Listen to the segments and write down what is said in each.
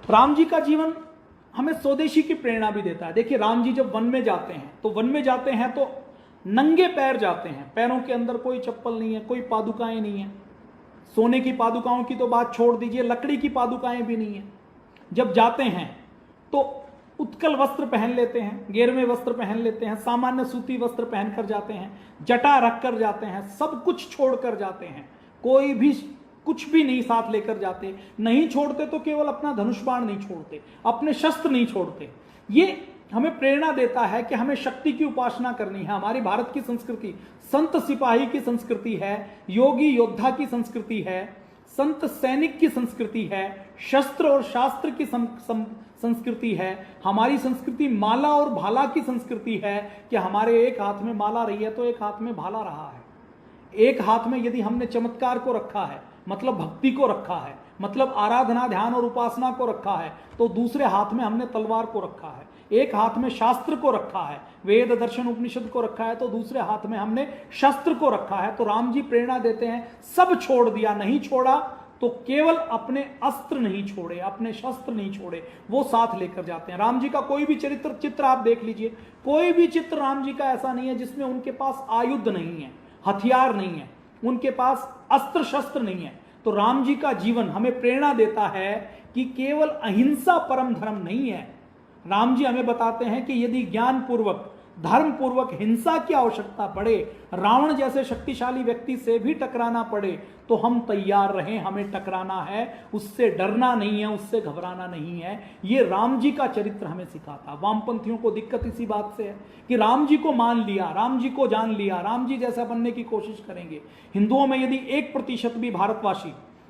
राम जी का जीवन हमें स्वदेशी की प्रेरणा भी देता है। देखिए, राम जी जब वन में जाते हैं तो वन में जाते हैं तो नंगे पैर जाते हैं, पैरों के अंदर कोई चप्पल नहीं है, कोई पादुकाएं नहीं है। सोने की पादुकाओं की तो बात छोड़ दीजिए, लकड़ी की पादुकाएं भी नहीं है। जब जाते हैं तो उत्कल वस्त्र पहन लेते हैं, गेरवे वस्त्र पहन लेते हैं, सामान्य सूती वस्त्र पहनकर जाते हैं, जटा रख कर जाते हैं, सब कुछ छोड़कर जाते हैं, कोई भी कुछ भी नहीं साथ लेकर जाते। नहीं छोड़ते तो केवल अपना धनुष बाण नहीं छोड़ते, अपने शस्त्र नहीं छोड़ते। ये हमें प्रेरणा देता है कि हमें शक्ति की उपासना करनी है। हमारी भारत की संस्कृति संत सिपाही की संस्कृति है, योगी योद्धा की संस्कृति है, संत सैनिक की संस्कृति है, शस्त्र और शास्त्र की संस्कृति है। हमारी संस्कृति माला और भाला की संस्कृति है कि हमारे एक हाथ में माला रही है तो एक हाथ में भाला रहा है। एक हाथ में यदि हमने चमत्कार को रखा है, मतलब भक्ति को रखा है, मतलब आराधना ध्यान और उपासना को रखा है, तो दूसरे हाथ में हमने तलवार को रखा है। एक हाथ में शास्त्र को रखा है, वेद दर्शन उपनिषद को रखा है, तो दूसरे हाथ में हमने शस्त्र को रखा है। तो राम जी प्रेरणा देते हैं, सब छोड़ दिया, नहीं छोड़ा तो केवल अपने अस्त्र नहीं छोड़े, अपने शस्त्र नहीं छोड़े, वो साथ लेकर जाते हैं। राम जी का कोई भी चित्र आप देख लीजिए, कोई भी चित्र राम जी का ऐसा नहीं है जिसमें उनके पास आयुध नहीं है, हथियार नहीं है, उनके पास अस्त्र शस्त्र नहीं है। तो राम जी का जीवन हमें प्रेरणा देता है कि केवल अहिंसा परम धर्म नहीं है। राम जी हमें बताते हैं कि यदि ज्ञान पूर्वक धर्म पूर्वक हिंसा की आवश्यकता पड़े, रावण जैसे शक्तिशाली व्यक्ति से भी टकराना पड़े, तो हम तैयार रहें, हमें टकराना है, उससे डरना नहीं है, उससे घबराना नहीं है। ये राम जी का चरित्र हमें सिखाता। वामपंथियों को दिक्कत इसी बात से है कि राम जी को मान लिया, राम जी को जान लिया, राम जी जैसा बनने की कोशिश करेंगे। हिंदुओं में यदि 1% भी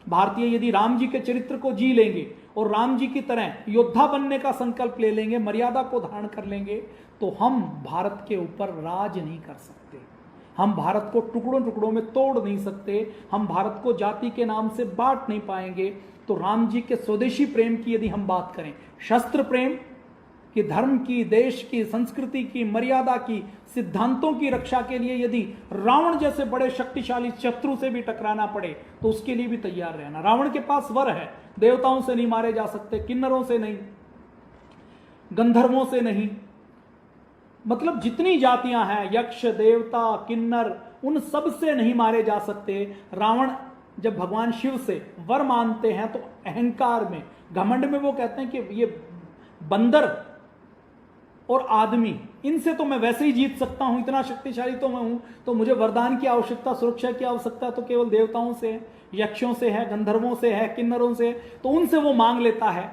भारतीय यदि राम जी के चरित्र को जी लेंगे और राम जी की तरह योद्धा बनने का संकल्प ले लेंगे, मर्यादा को धारण कर लेंगे, तो हम भारत के ऊपर राज नहीं कर सकते, हम भारत को टुकड़ों टुकड़ों में तोड़ नहीं सकते, हम भारत को जाति के नाम से बांट नहीं पाएंगे। तो राम जी के स्वदेशी प्रेम की यदि हम बात करें, शस्त्र प्रेम कि धर्म की, देश की, संस्कृति की, मर्यादा की, सिद्धांतों की रक्षा के लिए यदि रावण जैसे बड़े शक्तिशाली शत्रु से भी टकराना पड़े तो उसके लिए भी तैयार रहना। रावण के पास वर है, देवताओं से नहीं मारे जा सकते, किन्नरों से नहीं, गंधर्वों से नहीं, मतलब जितनी जातियां हैं, यक्ष देवता किन्नर, उन सब से नहीं मारे जा सकते। रावण जब भगवान शिव से वर मानते हैं तो अहंकार में, घमंड में वो कहते हैं कि ये बंदर और आदमी, इनसे तो मैं वैसे ही जीत सकता हूं, इतना शक्तिशाली तो मैं हूं, तो मुझे वरदान की आवश्यकता, सुरक्षा की आवश्यकता तो केवल देवताओं से है, यक्षों से है, गंधर्वों से है, किन्नरों से, तो उनसे वो मांग लेता है।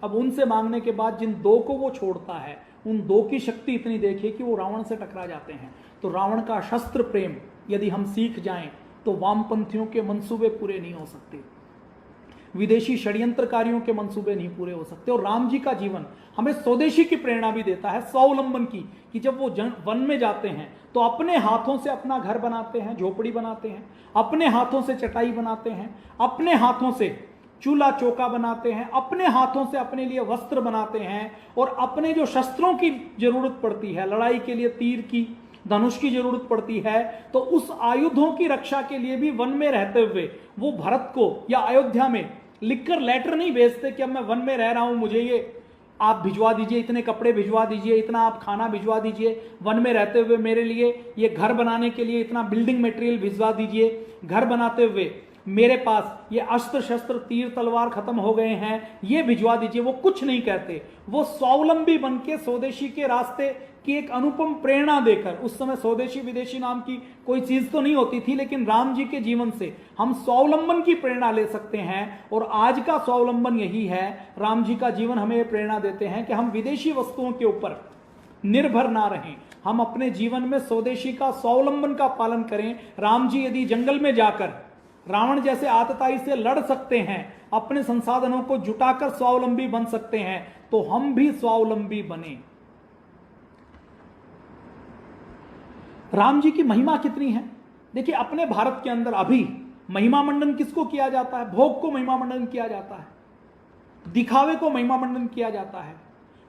अब उनसे मांगने के बाद जिन दो को वो छोड़ता है, उन दो की शक्ति इतनी देखिए कि वो रावण से टकरा जाते हैं। तो रावण का शस्त्र प्रेम यदि हम सीख जाएं तो वामपंथियों के मंसूबे पूरे नहीं हो सकते, विदेशी षड्यंत्रकारियों के मंसूबे नहीं पूरे हो सकते। और राम जी का जीवन हमें स्वदेशी की प्रेरणा भी देता है, स्वावलंबन की, कि जब वो वन में जाते हैं तो अपने हाथों से अपना घर बनाते हैं, झोपड़ी बनाते हैं, अपने हाथों से चटाई बनाते हैं, अपने हाथों से चूल्हा चौका बनाते हैं, अपने हाथों से अपने लिए वस्त्र बनाते हैं, और अपने जो शस्त्रों की जरूरत पड़ती है, लड़ाई के लिए तीर की, धनुष की जरूरत पड़ती है, तो उस आयुधों की रक्षा के लिए भी वन में रहते हुए वो भरत को या अयोध्या में लिखकर लेटर नहीं भेजते कि अब मैं वन में रह रहा हूं, मुझे ये आप भिजवा दीजिए, इतने कपड़े भिजवा दीजिए, इतना आप खाना भिजवा दीजिए, वन में रहते हुए मेरे लिए ये घर बनाने के लिए इतना बिल्डिंग मटेरियल भिजवा दीजिए, घर बनाते हुए मेरे पास ये अस्त्र शस्त्र तीर तलवार खत्म हो गए हैं, ये भिजवा दीजिए। वो कुछ नहीं कहते, वो स्वावलंबी बन के स्वदेशी के रास्ते की एक अनुपम प्रेरणा देकर, उस समय स्वदेशी विदेशी नाम की कोई चीज तो नहीं होती थी, लेकिन राम जी के जीवन से हम स्वावलंबन की प्रेरणा ले सकते हैं। और आज का स्वावलंबन यही है, राम जी का जीवन हमें प्रेरणा देते हैं कि हम विदेशी वस्तुओं के ऊपर निर्भर ना रहें, हम अपने जीवन में स्वदेशी का स्वावलंबन का पालन करें। राम जी यदि जंगल में जाकर रावण जैसे आतताई से लड़ सकते हैं, अपने संसाधनों को जुटाकर स्वावलंबी बन सकते हैं, तो हम भी स्वावलंबी बने। राम जी की महिमा कितनी है, देखिए अपने भारत के अंदर अभी महिमा मंडन किसको किया जाता है? भोग को महिमा मंडन किया जाता है, दिखावे को महिमा मंडन किया जाता है,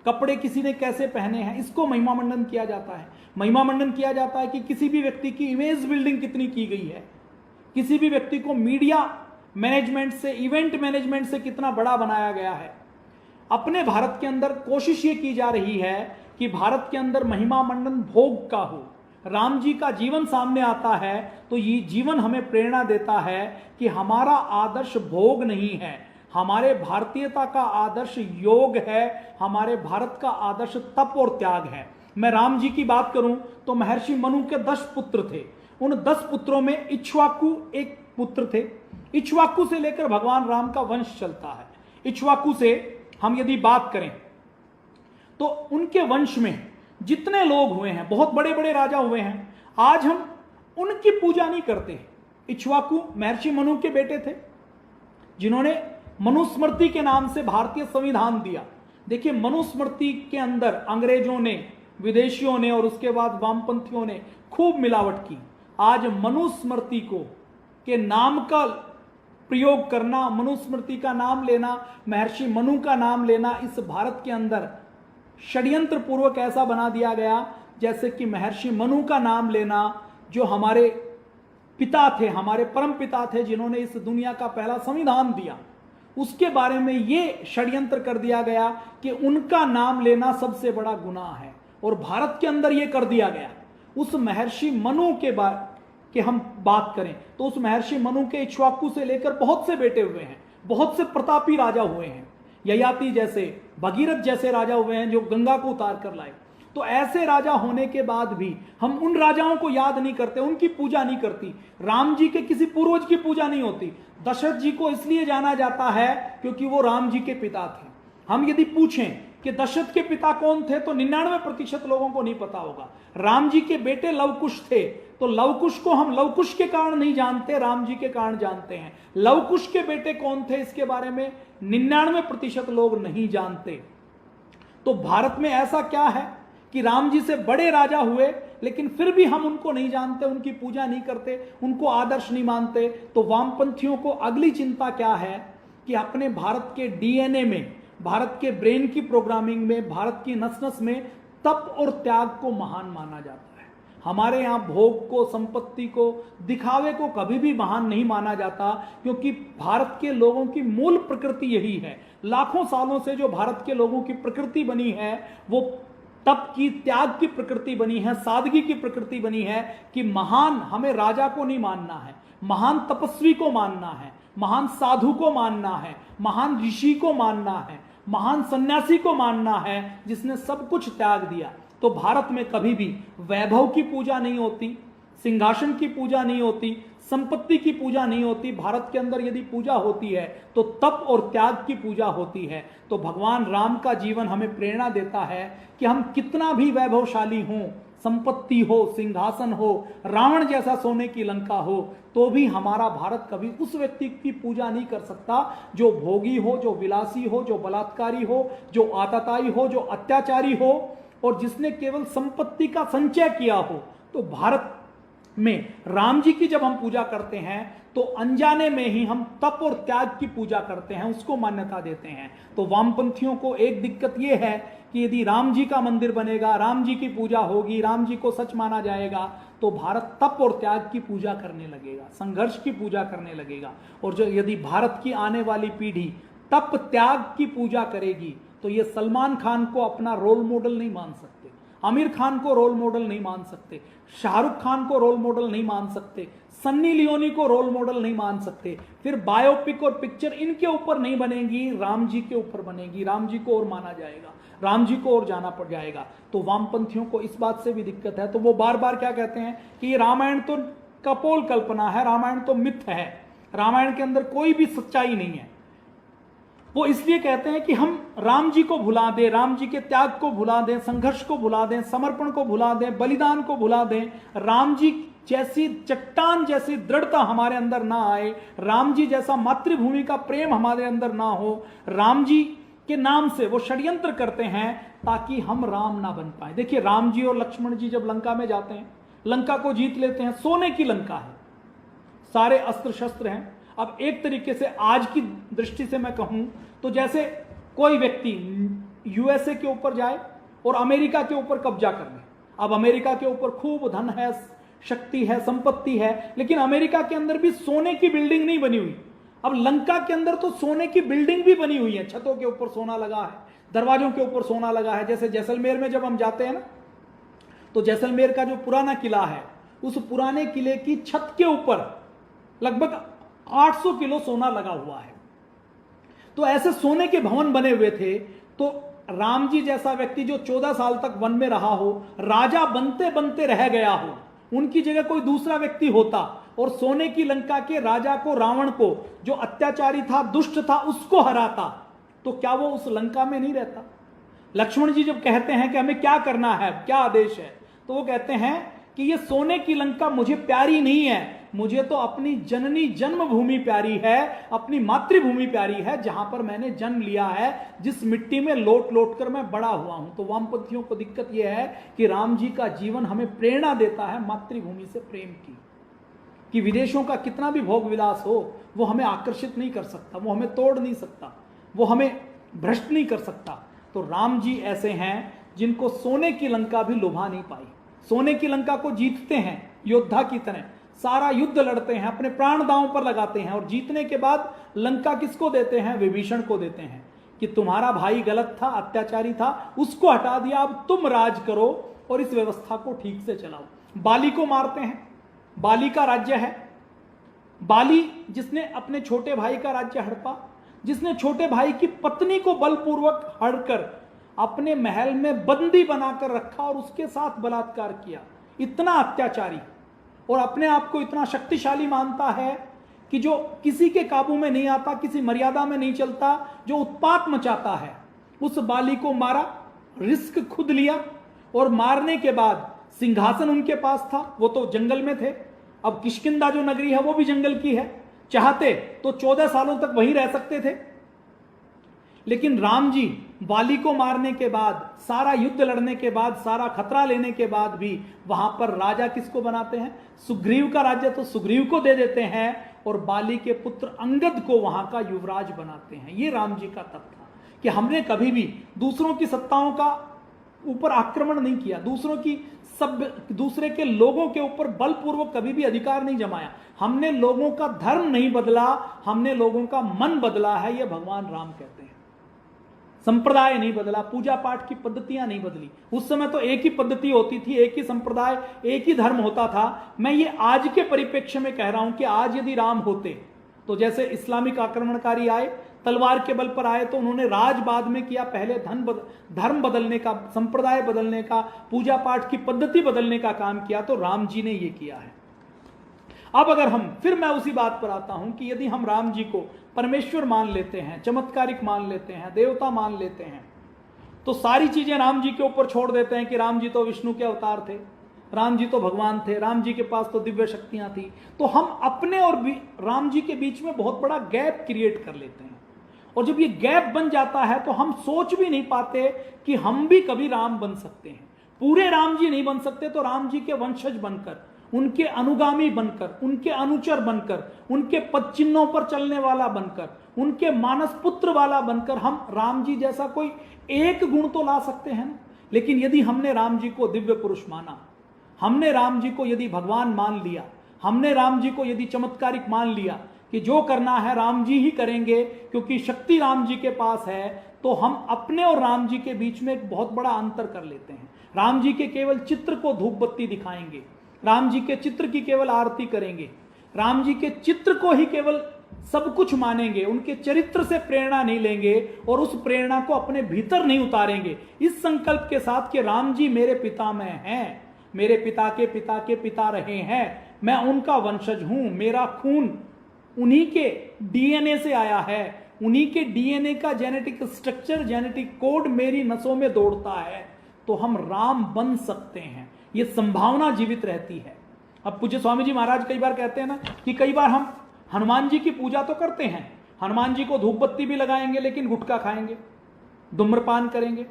कपड़े किसी ने कैसे पहने हैं इसको महिमा मंडन किया जाता है। महिमा मंडन किया जाता है कि किसी भी व्यक्ति की इमेज बिल्डिंग कितनी की गई है, किसी भी व्यक्ति को मीडिया मैनेजमेंट से, इवेंट मैनेजमेंट से कितना बड़ा बनाया गया है, अपने भारत के अंदर कोशिश ये की जा रही है कि भारत के अंदर महिमा मंडन भोग का हो। राम जी का जीवन सामने आता है तो ये जीवन हमें प्रेरणा देता है कि हमारा आदर्श भोग नहीं है, हमारे भारतीयता का आदर्श योग है, हमारे भारत का आदर्श तप और त्याग है। मैं राम जी की बात करूं तो महर्षि मनु के 10 पुत्र थे। उन 10 पुत्रों में इक्ष्वाकु एक पुत्र थे। इक्ष्वाकु से लेकर भगवान राम का वंश चलता है। इक्ष्वाकु से हम यदि बात करें तो उनके वंश में जितने लोग हुए हैं, बहुत बड़े बड़े राजा हुए हैं, आज हम उनकी पूजा नहीं करते। इक्ष्वाकु महर्षि मनु के बेटे थे जिन्होंने मनुस्मृति के नाम से भारतीय संविधान दिया। देखिए, मनुस्मृति के अंदर अंग्रेजों ने, विदेशियों ने और उसके बाद वामपंथियों ने खूब मिलावट की। आज मनुस्मृति को के नाम का प्रयोग करना, मनुस्मृति का नाम लेना, महर्षि मनु का नाम लेना, इस भारत के अंदर षड्यंत्र पूर्वक ऐसा बना दिया गया जैसे कि महर्षि मनु का नाम लेना, जो हमारे पिता थे, हमारे परम पिता थे, जिन्होंने इस दुनिया का पहला संविधान दिया, उसके बारे में ये षड्यंत्र कर दिया गया कि उनका नाम लेना सबसे बड़ा गुनाह है और भारत के अंदर ये कर दिया गया। उस महर्षि मनु के हम बात करें तो उस महर्षि मनु के इक्ष्वाकु से लेकर बहुत से बेटे हुए हैं, बहुत से प्रतापी राजा हुए हैं, ययाति जैसे, भगीरथ जैसे राजा हुए हैं जो गंगा को उतार कर लाए। तो ऐसे राजा होने के बाद भी हम उन राजाओं को याद नहीं करते, उनकी पूजा नहीं करती। राम जी के किसी पूर्वज की पूजा नहीं होती। दशरथ जी को इसलिए जाना जाता है क्योंकि वो राम जी के पिता थे। हम यदि पूछें कि दशरथ के पिता कौन थे तो 99% लोगों को नहीं पता होगा। राम जी के बेटे लवकुश थे, तो लवकुश को हम लवकुश के कारण नहीं जानते, राम जी के कारण जानते हैं। लवकुश के बेटे कौन थे इसके बारे में 99% लोग नहीं जानते। तो भारत में ऐसा क्या है कि राम जी से बड़े राजा हुए लेकिन फिर भी हम उनको नहीं जानते, उनकी पूजा नहीं करते, उनको आदर्श नहीं मानते। तो वामपंथियों को अगली चिंता क्या है कि अपने भारत के डीएनए में, भारत के ब्रेन की प्रोग्रामिंग में, भारत की नस नस में तप और त्याग को महान माना जाता है। हमारे यहाँ भोग को, संपत्ति को, दिखावे को कभी भी महान नहीं माना जाता, क्योंकि भारत के लोगों की मूल प्रकृति यही है। लाखों सालों से जो भारत के लोगों की प्रकृति बनी है वो तप की, त्याग की प्रकृति बनी है, सादगी की प्रकृति बनी है कि महान हमें राजा को नहीं मानना है, महान तपस्वी को मानना है, महान साधु को मानना है, महान ऋषि को मानना है, महान सन्यासी को मानना है जिसने सब कुछ त्याग दिया। तो भारत में कभी भी वैभव की पूजा नहीं होती, सिंहासन की पूजा नहीं होती, संपत्ति की पूजा नहीं होती। भारत के अंदर यदि पूजा होती है तो तप और त्याग की पूजा होती है। तो भगवान राम का जीवन हमें प्रेरणा देता है कि हम कितना भी वैभवशाली हों, संपत्ति हो, सिंहासन हो, रावण जैसा सोने की लंका हो, तो भी हमारा भारत कभी उस व्यक्ति की पूजा नहीं कर सकता जो भोगी हो, जो विलासी हो, जो बलात्कारी हो, जो आतताई हो, जो अत्याचारी हो और जिसने केवल संपत्ति का संचय किया हो। तो भारत में राम जी की जब हम पूजा करते हैं तो अनजाने में ही हम तप और त्याग की पूजा करते हैं, उसको मान्यता देते हैं। तो वामपंथियों को एक दिक्कत यह है कि यदि राम जी का मंदिर बनेगा, राम जी की पूजा होगी, राम जी को सच माना जाएगा, तो भारत तप और त्याग की पूजा करने लगेगा, संघर्ष की पूजा करने लगेगा। और जो यदि भारत की आने वाली पीढ़ी तप त्याग की पूजा करेगी तो ये सलमान खान को अपना रोल मॉडल नहीं मान सकते, आमिर खान को रोल मॉडल नहीं मान सकते, शाहरुख खान को रोल मॉडल नहीं मान सकते, सन्नी लियोनी को रोल मॉडल नहीं मान सकते। फिर बायोपिक और पिक्चर इनके ऊपर नहीं बनेगी, राम जी के ऊपर बनेगी, राम जी को और माना जाएगा, राम जी को और जाना पड़ जाएगा। तो वामपंथियों को इस बात से भी दिक्कत है। तो वो बार बार क्या कहते हैं कि ये रामायण तो कपोल कल्पना है, रामायण तो मिथ है, रामायण के अंदर कोई भी सच्चाई नहीं है। वो इसलिए कहते हैं कि हम राम जी को भुला दें, राम जी के त्याग को भुला दें, संघर्ष को भुला दें, समर्पण को भुला दें, बलिदान को भुला दें, राम जी जैसी चट्टान जैसी दृढ़ता हमारे अंदर ना आए, राम जी जैसा मातृभूमि का प्रेम हमारे अंदर ना हो। राम जी के नाम से वो षड्यंत्र करते हैं ताकि हम राम ना बन पाए। देखिए, राम जी और लक्ष्मण जी जब लंका में जाते हैं, लंका को जीत लेते हैं, सोने की लंका है, सारे अस्त्र शस्त्र हैं। अब एक तरीके से आज की दृष्टि से मैं कहूं तो जैसे कोई व्यक्ति यूएसए के ऊपर जाए और अमेरिका के ऊपर कब्जा कर ले। अब अमेरिका के ऊपर खूब धन है, शक्ति है, संपत्ति है, लेकिन अमेरिका के अंदर भी सोने की बिल्डिंग नहीं बनी हुई। अब लंका के अंदर तो सोने की बिल्डिंग भी बनी हुई है, छतों के ऊपर सोना लगा है, दरवाजों के ऊपर सोना लगा है। जैसे जैसलमेर में जब हम जाते हैं ना, तो जैसलमेर का जो पुराना किला है, उस पुराने किले की छत के ऊपर लगभग 800 किलो सोना लगा हुआ है। तो ऐसे सोने के भवन बने हुए थे। तो राम जी जैसा व्यक्ति जो 14 साल तक वन में रहा हो, राजा बनते बनते रह गया हो, उनकी जगह कोई दूसरा व्यक्ति होता और सोने की लंका के राजा को, रावण को, जो अत्याचारी था, दुष्ट था, उसको हराता, तो क्या वो उस लंका में नहीं रहता? लक्ष्मण जी जब कहते हैं कि हमें क्या करना है, क्या आदेश है, तो वो कहते हैं कि ये सोने की लंका मुझे प्यारी नहीं है, मुझे तो अपनी जननी जन्मभूमि प्यारी है, अपनी मातृभूमि प्यारी है, जहां पर मैंने जन्म लिया है, जिस मिट्टी में लोट लोट कर मैं बड़ा हुआ हूं। तो वामपंथियों को दिक्कत यह है कि राम जी का जीवन हमें प्रेरणा देता है मातृभूमि से प्रेम की, कि विदेशों का कितना भी भोग विलास हो, वो हमें आकर्षित नहीं कर सकता, वो हमें तोड़ नहीं सकता, वो हमें भ्रष्ट नहीं कर सकता। तो राम जी ऐसे हैं जिनको सोने की लंका भी लुभा नहीं पाई। सोने की लंका को जीतते हैं योद्धा की तरह, सारा युद्ध लड़ते हैं, अपने प्राण दांव पर लगाते हैं, और जीतने के बाद लंका किसको देते हैं? विभीषण को देते हैं कि तुम्हारा भाई गलत था, अत्याचारी था, उसको हटा दिया, अब तुम राज करो और इस व्यवस्था को ठीक से चलाओ। बाली को मारते हैं, बाली का राज्य है, बाली जिसने अपने छोटे भाई का राज्य हड़पा, जिसने छोटे भाई की पत्नी को बलपूर्वक हड़कर अपने महल में बंदी बनाकर रखा और उसके साथ बलात्कार किया, इतना अत्याचारी, और अपने आप को इतना शक्तिशाली मानता है कि जो किसी के काबू में नहीं आता, किसी मर्यादा में नहीं चलता, जो उत्पात मचाता है, उस बाली को मारा, रिस्क खुद लिया, और मारने के बाद सिंहासन उनके पास था, वो तो जंगल में थे, अब किष्किंधा जो नगरी है वो भी जंगल की है, चाहते तो 14 सालों तक वहीं रह सकते थे। लेकिन राम जी बाली को मारने के बाद, सारा युद्ध लड़ने के बाद, सारा खतरा लेने के बाद भी वहां पर राजा किसको बनाते हैं? सुग्रीव का राज्य तो सुग्रीव को दे देते हैं, और बाली के पुत्र अंगद को वहां का युवराज बनाते हैं। ये राम जी का तप था कि हमने कभी भी दूसरों की सत्ताओं का ऊपर आक्रमण नहीं किया, दूसरे के लोगों के ऊपर बलपूर्वक कभी भी अधिकार नहीं जमाया, हमने लोगों का धर्म नहीं बदला, हमने लोगों का मन बदला है। ये भगवान राम कहते हैं। संप्रदाय नहीं बदला, पूजा पाठ की पद्धतियां नहीं बदली। उस समय तो एक ही पद्धति होती थी, एक ही संप्रदाय, एक ही धर्म होता था। मैं ये आज के परिप्रेक्ष्य में कह रहा हूं कि आज यदि राम होते, तो जैसे इस्लामिक आक्रमणकारी आए, तलवार के बल पर आए, तो उन्होंने राज बाद में किया, पहले धर्म बदलने का, संप्रदाय बदलने का, पूजा पाठ की पद्धति बदलने का काम किया, तो राम जी ने ये किया है। अब अगर फिर मैं उसी बात पर आता हूं कि यदि हम राम जी को परमेश्वर मान लेते हैं, चमत्कारिक मान लेते हैं, देवता मान लेते हैं, तो सारी चीजें राम जी के ऊपर छोड़ देते हैं कि राम जी तो विष्णु के अवतार थे, राम जी तो भगवान थे, राम जी के पास तो दिव्य शक्तियां थी। तो हम अपने और राम जी के बीच में बहुत बड़ा गैप क्रिएट कर लेते हैं, और जब ये गैप बन जाता है तो हम सोच भी नहीं पाते कि हम भी कभी राम बन सकते हैं। पूरे राम जी नहीं बन सकते, तो राम जी के वंशज बनकर, उनके अनुगामी बनकर, उनके अनुचर बनकर, उनके पद चिन्हों पर चलने वाला बनकर, उनके मानस पुत्र वाला बनकर हम राम जी जैसा कोई एक गुण तो ला सकते हैं। लेकिन यदि हमने राम जी को दिव्य पुरुष माना, हमने राम जी को यदि भगवान मान लिया, हमने राम जी को यदि चमत्कारिक मान लिया कि जो करना है राम जी ही करेंगे क्योंकि शक्ति राम जी के पास है, तो हम अपने और राम जी के बीच में एक बहुत बड़ा अंतर कर लेते हैं। राम जी के केवल चित्र को धूप बत्ती दिखाएंगे, राम जी के चित्र की केवल आरती करेंगे, राम जी के चित्र को ही केवल सब कुछ मानेंगे, उनके चरित्र से प्रेरणा नहीं लेंगे और उस प्रेरणा को अपने भीतर नहीं उतारेंगे, इस संकल्प के साथ कि राम जी मेरे पिता में हैं, मेरे पिता के पिता रहे हैं, मैं उनका वंशज हूं, मेरा खून उन्हीं के डीएनए से आया है, उन्हीं के डीएनए का जेनेटिक स्ट्रक्चर, जेनेटिक कोड मेरी नसों में दौड़ता है, तो हम राम बन सकते हैं। ये संभावना जीवित रहती है। अब पूज्य स्वामी जी महाराज कई बार कहते हैं ना कि कई बार हम हनुमान जी की पूजा तो करते हैं, हनुमान जी को धूप बत्ती भी लगाएंगे, लेकिन गुटखा खाएंगे, धूम्रपान करेंगे,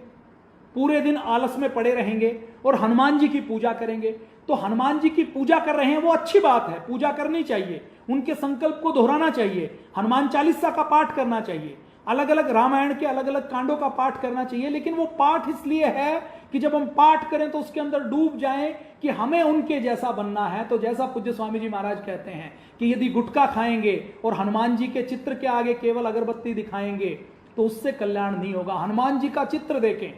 पूरे दिन आलस में पड़े रहेंगे और हनुमान जी की पूजा करेंगे। तो हनुमान जी की पूजा कर रहे हैं, वो अच्छी बात है, पूजा करनी चाहिए, उनके संकल्प को दोहराना चाहिए, हनुमान चालीसा का पाठ करना चाहिए। अलग अलग रामायण के अलग अलग कांडों का पाठ करना चाहिए, लेकिन वो पाठ इसलिए है कि जब हम पाठ करें तो उसके अंदर डूब जाएं कि हमें उनके जैसा बनना है। तो जैसा पूज्य स्वामी जी महाराज कहते हैं कि यदि गुटखा खाएंगे और हनुमान जी के चित्र के आगे केवल अगरबत्ती दिखाएंगे तो उससे कल्याण नहीं होगा। हनुमान जी का चित्र देखें,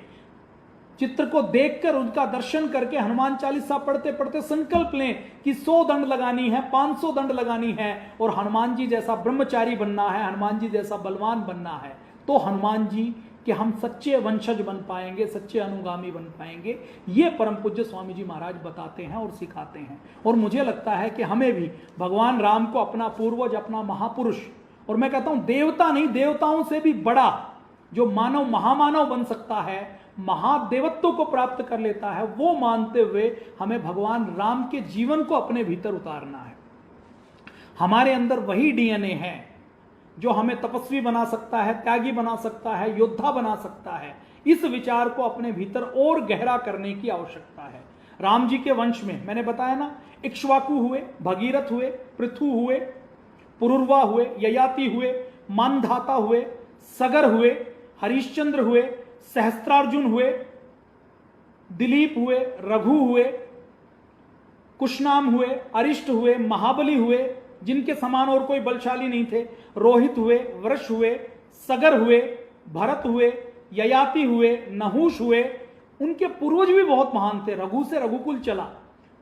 चित्र को देखकर उनका दर्शन करके हनुमान चालीसा पढ़ते पढ़ते संकल्प लें कि 100 दंड लगानी है, 500 दंड लगानी है और हनुमान जी जैसा ब्रह्मचारी बनना है, हनुमान जी जैसा बलवान बनना है। तो हनुमान जी कि हम सच्चे वंशज बन पाएंगे, सच्चे अनुगामी बन पाएंगे। ये परम पूज्य स्वामी जी महाराज बताते हैं और सिखाते हैं। और मुझे लगता है कि हमें भी भगवान राम को अपना पूर्वज, अपना महापुरुष, और मैं कहता हूं देवता नहीं, देवताओं से भी बड़ा जो मानव महामानव बन सकता है, महादेवत्व को प्राप्त कर लेता है, वो मानते हुए हमें भगवान राम के जीवन को अपने भीतर उतारना है। हमारे अंदर वही डीएनए है जो हमें तपस्वी बना सकता है, त्यागी बना सकता है, योद्धा बना सकता है। इस विचार को अपने भीतर और गहरा करने की आवश्यकता है। राम जी के वंश में मैंने बताया ना, इक्ष्वाकु हुए, भगीरथ हुए, पृथु हुए, पुरुरवा हुए, ययाति हुए, मानधाता हुए, सगर हुए, हरिश्चंद्र हुए, सहस्त्रार्जुन हुए, दिलीप हुए, रघु हुए, कुशनाम हुए, अरिष्ट हुए, महाबली हुए, जिनके समान और कोई बलशाली नहीं थे, रोहित हुए, वृष हुए, सगर हुए, भरत हुए, ययाति हुए, नहुष हुए। उनके पूर्वज भी बहुत महान थे। रघु से रघुकुल चला,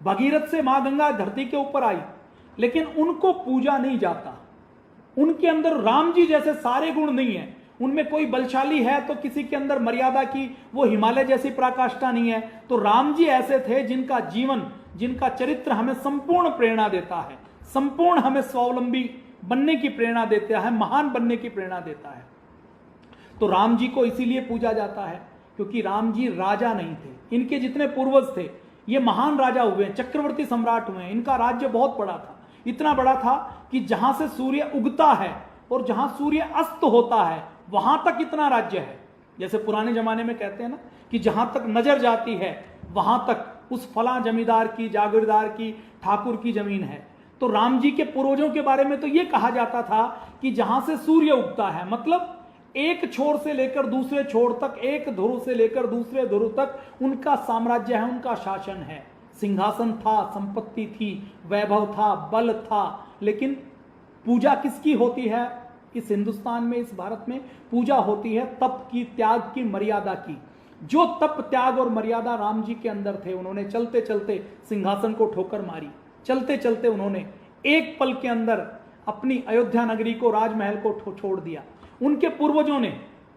भगीरथ से मां गंगा धरती के ऊपर आई, लेकिन उनको पूजा नहीं जाता। उनके अंदर राम जी जैसे सारे गुण नहीं है। उनमें कोई बलशाली है तो किसी के अंदर मर्यादा की वो हिमालय जैसी पराकाष्ठा नहीं है। तो राम जी ऐसे थे जिनका जीवन, जिनका चरित्र हमें संपूर्ण प्रेरणा देता है, संपूर्ण हमें स्वावलंबी बनने की प्रेरणा देता है, महान बनने की प्रेरणा देता है। तो राम जी को इसीलिए पूजा जाता है क्योंकि राम जी राजा नहीं थे। इनके जितने पूर्वज थे ये महान राजा हुए, चक्रवर्ती सम्राट हुए। इनका राज्य बहुत बड़ा था, इतना बड़ा था कि जहां से सूर्य उगता है और जहां सूर्य अस्त होता है वहां तक इतना राज्य है। जैसे पुराने जमाने में कहते हैं ना कि जहां तक नजर जाती है वहां तक उस फला जमींदार की, जागीरदार की, ठाकुर की जमीन है। तो राम जी के पूर्वजों के बारे में तो यह कहा जाता था कि जहां से सूर्य उगता है, मतलब एक छोर से लेकर दूसरे छोर तक, एक ध्रुव से लेकर दूसरे ध्रुव तक उनका साम्राज्य है, उनका शासन है। सिंहासन था, संपत्ति थी, वैभव था, बल था। लेकिन पूजा किसकी होती है इस हिंदुस्तान में, इस भारत में? पूजा होती है तप की, त्याग की, मर्यादा की। जो तप, त्याग और मर्यादा राम जी के अंदर थे, उन्होंने चलते चलते सिंहासन को ठोकर मारी। चलते चलते उन्होंने एक पल के अंदर अपनी अयोध्या नगरी को, राजमहल को छोड़ दिया। उनके पूर्वजों ने,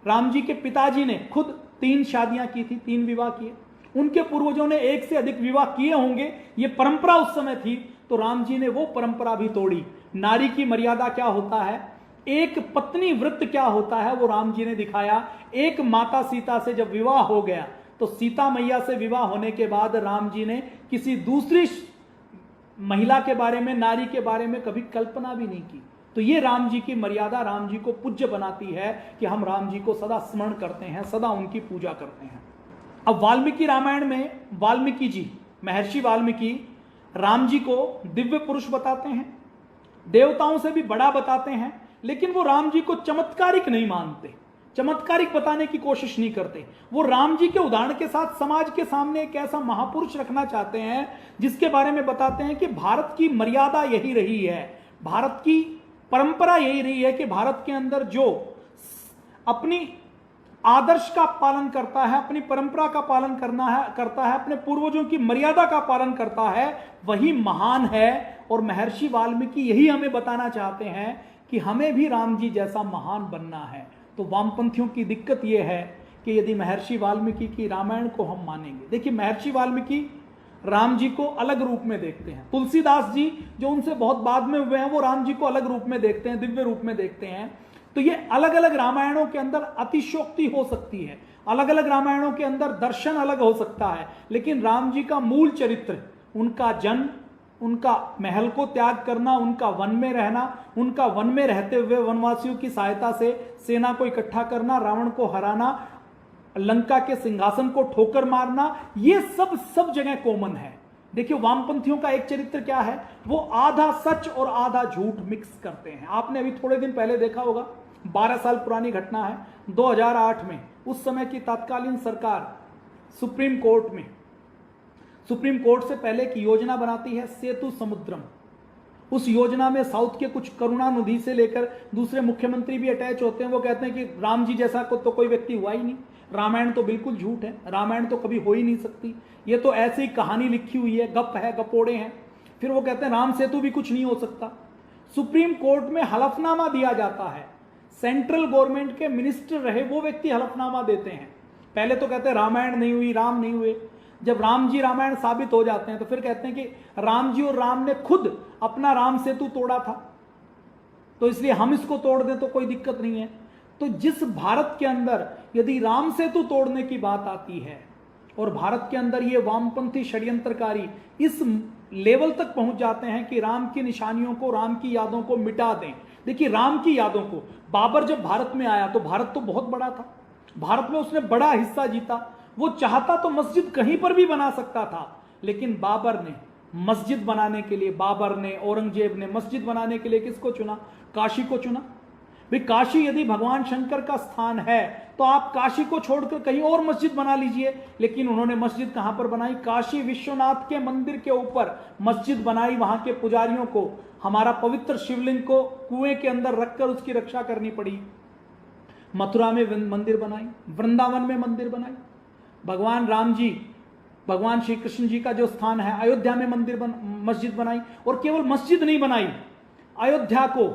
राम जी के पिताजी ने खुद 3 शादियां की थी, 3 विवाह किए। उनके पूर्वजों ने 1 से अधिक विवाह किए होंगे, ये परंपरा उस समय थी। तो राम जी ने वो परंपरा भी तोड़ी। नारी की मर्यादा क्या होता है, एक पत्नी व्रत क्या होता है, वो राम जी ने दिखाया। एक माता सीता से जब विवाह हो गया तो सीता मैया से विवाह होने के बाद राम जी ने किसी दूसरी महिला के बारे में, नारी के बारे में कभी कल्पना भी नहीं की। तो ये राम जी की मर्यादा राम जी को पूज्य बनाती है कि हम राम जी को सदा स्मरण करते हैं, सदा उनकी पूजा करते हैं। अब वाल्मीकि रामायण में वाल्मीकि जी, महर्षि वाल्मीकि राम जी को दिव्य पुरुष बताते हैं, देवताओं से भी बड़ा बताते हैं, लेकिन वो राम जी को चमत्कारिक नहीं मानते, चमत्कारिक बताने की कोशिश नहीं करते। वो राम जी के उदाहरण के साथ समाज के सामने एक ऐसा महापुरुष रखना चाहते हैं जिसके बारे में बताते हैं कि भारत की मर्यादा यही रही है, भारत की परंपरा यही रही है कि भारत के अंदर जो अपनी आदर्श का पालन करता है, अपनी परंपरा का पालन करता है, अपने पूर्वजों की मर्यादा का पालन करता है, वही महान है। और महर्षि वाल्मीकि यही हमें बताना चाहते हैं कि हमें भी राम जी जैसा महान बनना है। तो वामपंथियों की दिक्कत यह है कि यदि महर्षि वाल्मीकि की रामायण को हम मानेंगे, देखिए महर्षि वाल्मीकि राम जी को अलग रूप में देखते हैं। तुलसीदास जी जो उनसे बहुत बाद में हुए हैं वो राम जी को अलग रूप में देखते हैं, दिव्य रूप में देखते हैं। तो ये अलग अलग रामायणों के अंदर अतिशयोक्ति हो सकती है, अलग अलग रामायणों के अंदर दर्शन अलग हो सकता है, लेकिन राम जी का मूल चरित्र, उनका जन्म, उनका महल को त्याग करना, उनका वन में रहना, उनका वन में रहते हुए वनवासियों की सहायता से सेना को इकट्ठा करना, रावण को हराना, लंका के सिंहासन को ठोकर मारना, ये सब जगह कॉमन है। देखिए वामपंथियों का एक चरित्र क्या है, वो आधा सच और आधा झूठ मिक्स करते हैं। आपने अभी थोड़े दिन पहले देखा होगा 12 साल पुरानी घटना है। 2008 में उस समय की तत्कालीन सरकार सुप्रीम कोर्ट से पहले एक योजना बनाती है सेतु समुद्रम। उस योजना में साउथ के कुछ करुणानिधि से लेकर दूसरे मुख्यमंत्री भी अटैच होते हैं। वो कहते हैं कि राम जी जैसा को तो कोई व्यक्ति हुआ ही नहीं, रामायण तो बिल्कुल झूठ है, रामायण तो कभी हो ही नहीं सकती, ये तो ऐसी कहानी लिखी हुई है, गप है, गपोड़े हैं। फिर वो कहते हैं राम सेतु भी कुछ नहीं हो सकता। सुप्रीम कोर्ट में हलफनामा दिया जाता है, सेंट्रल गवर्नमेंट के मिनिस्टर रहे वो व्यक्ति हलफनामा देते हैं। पहले तो कहते हैं रामायण नहीं हुई, राम नहीं हुए। जब राम जी रामायण साबित हो जाते हैं तो फिर कहते हैं कि राम जी और राम ने खुद अपना राम सेतु तोड़ा था, तो इसलिए हम इसको तोड़ दें तो कोई दिक्कत नहीं है। तो जिस भारत के अंदर यदि राम सेतु तोड़ने की बात आती है और भारत के अंदर ये वामपंथी षड्यंत्रकारी इस लेवल तक पहुंच जाते हैं कि राम की निशानियों को, राम की यादों को मिटा दें। देखिए राम की यादों को, बाबर जब भारत में आया तो भारत तो बहुत बड़ा था, भारत में उसने बड़ा हिस्सा जीता। वो चाहता तो मस्जिद कहीं पर भी बना सकता था, लेकिन बाबर ने मस्जिद बनाने के लिए, बाबर ने, औरंगजेब ने मस्जिद बनाने के लिए किसको चुना? काशी को चुना। भाई काशी यदि भगवान शंकर का स्थान है तो आप काशी को छोड़कर कहीं और मस्जिद बना लीजिए, लेकिन उन्होंने मस्जिद कहां पर बनाई? काशी विश्वनाथ के मंदिर के ऊपर मस्जिद बनाई। वहां के पुजारियों को हमारा पवित्र शिवलिंग को कुएं के अंदर रखकर उसकी रक्षा करनी पड़ी। मथुरा में मंदिर बनाई, वृंदावन में मंदिर बनाई। भगवान राम जी, भगवान श्री कृष्ण जी का जो स्थान है अयोध्या में मस्जिद बनाई। और केवल मस्जिद नहीं बनाई, अयोध्या को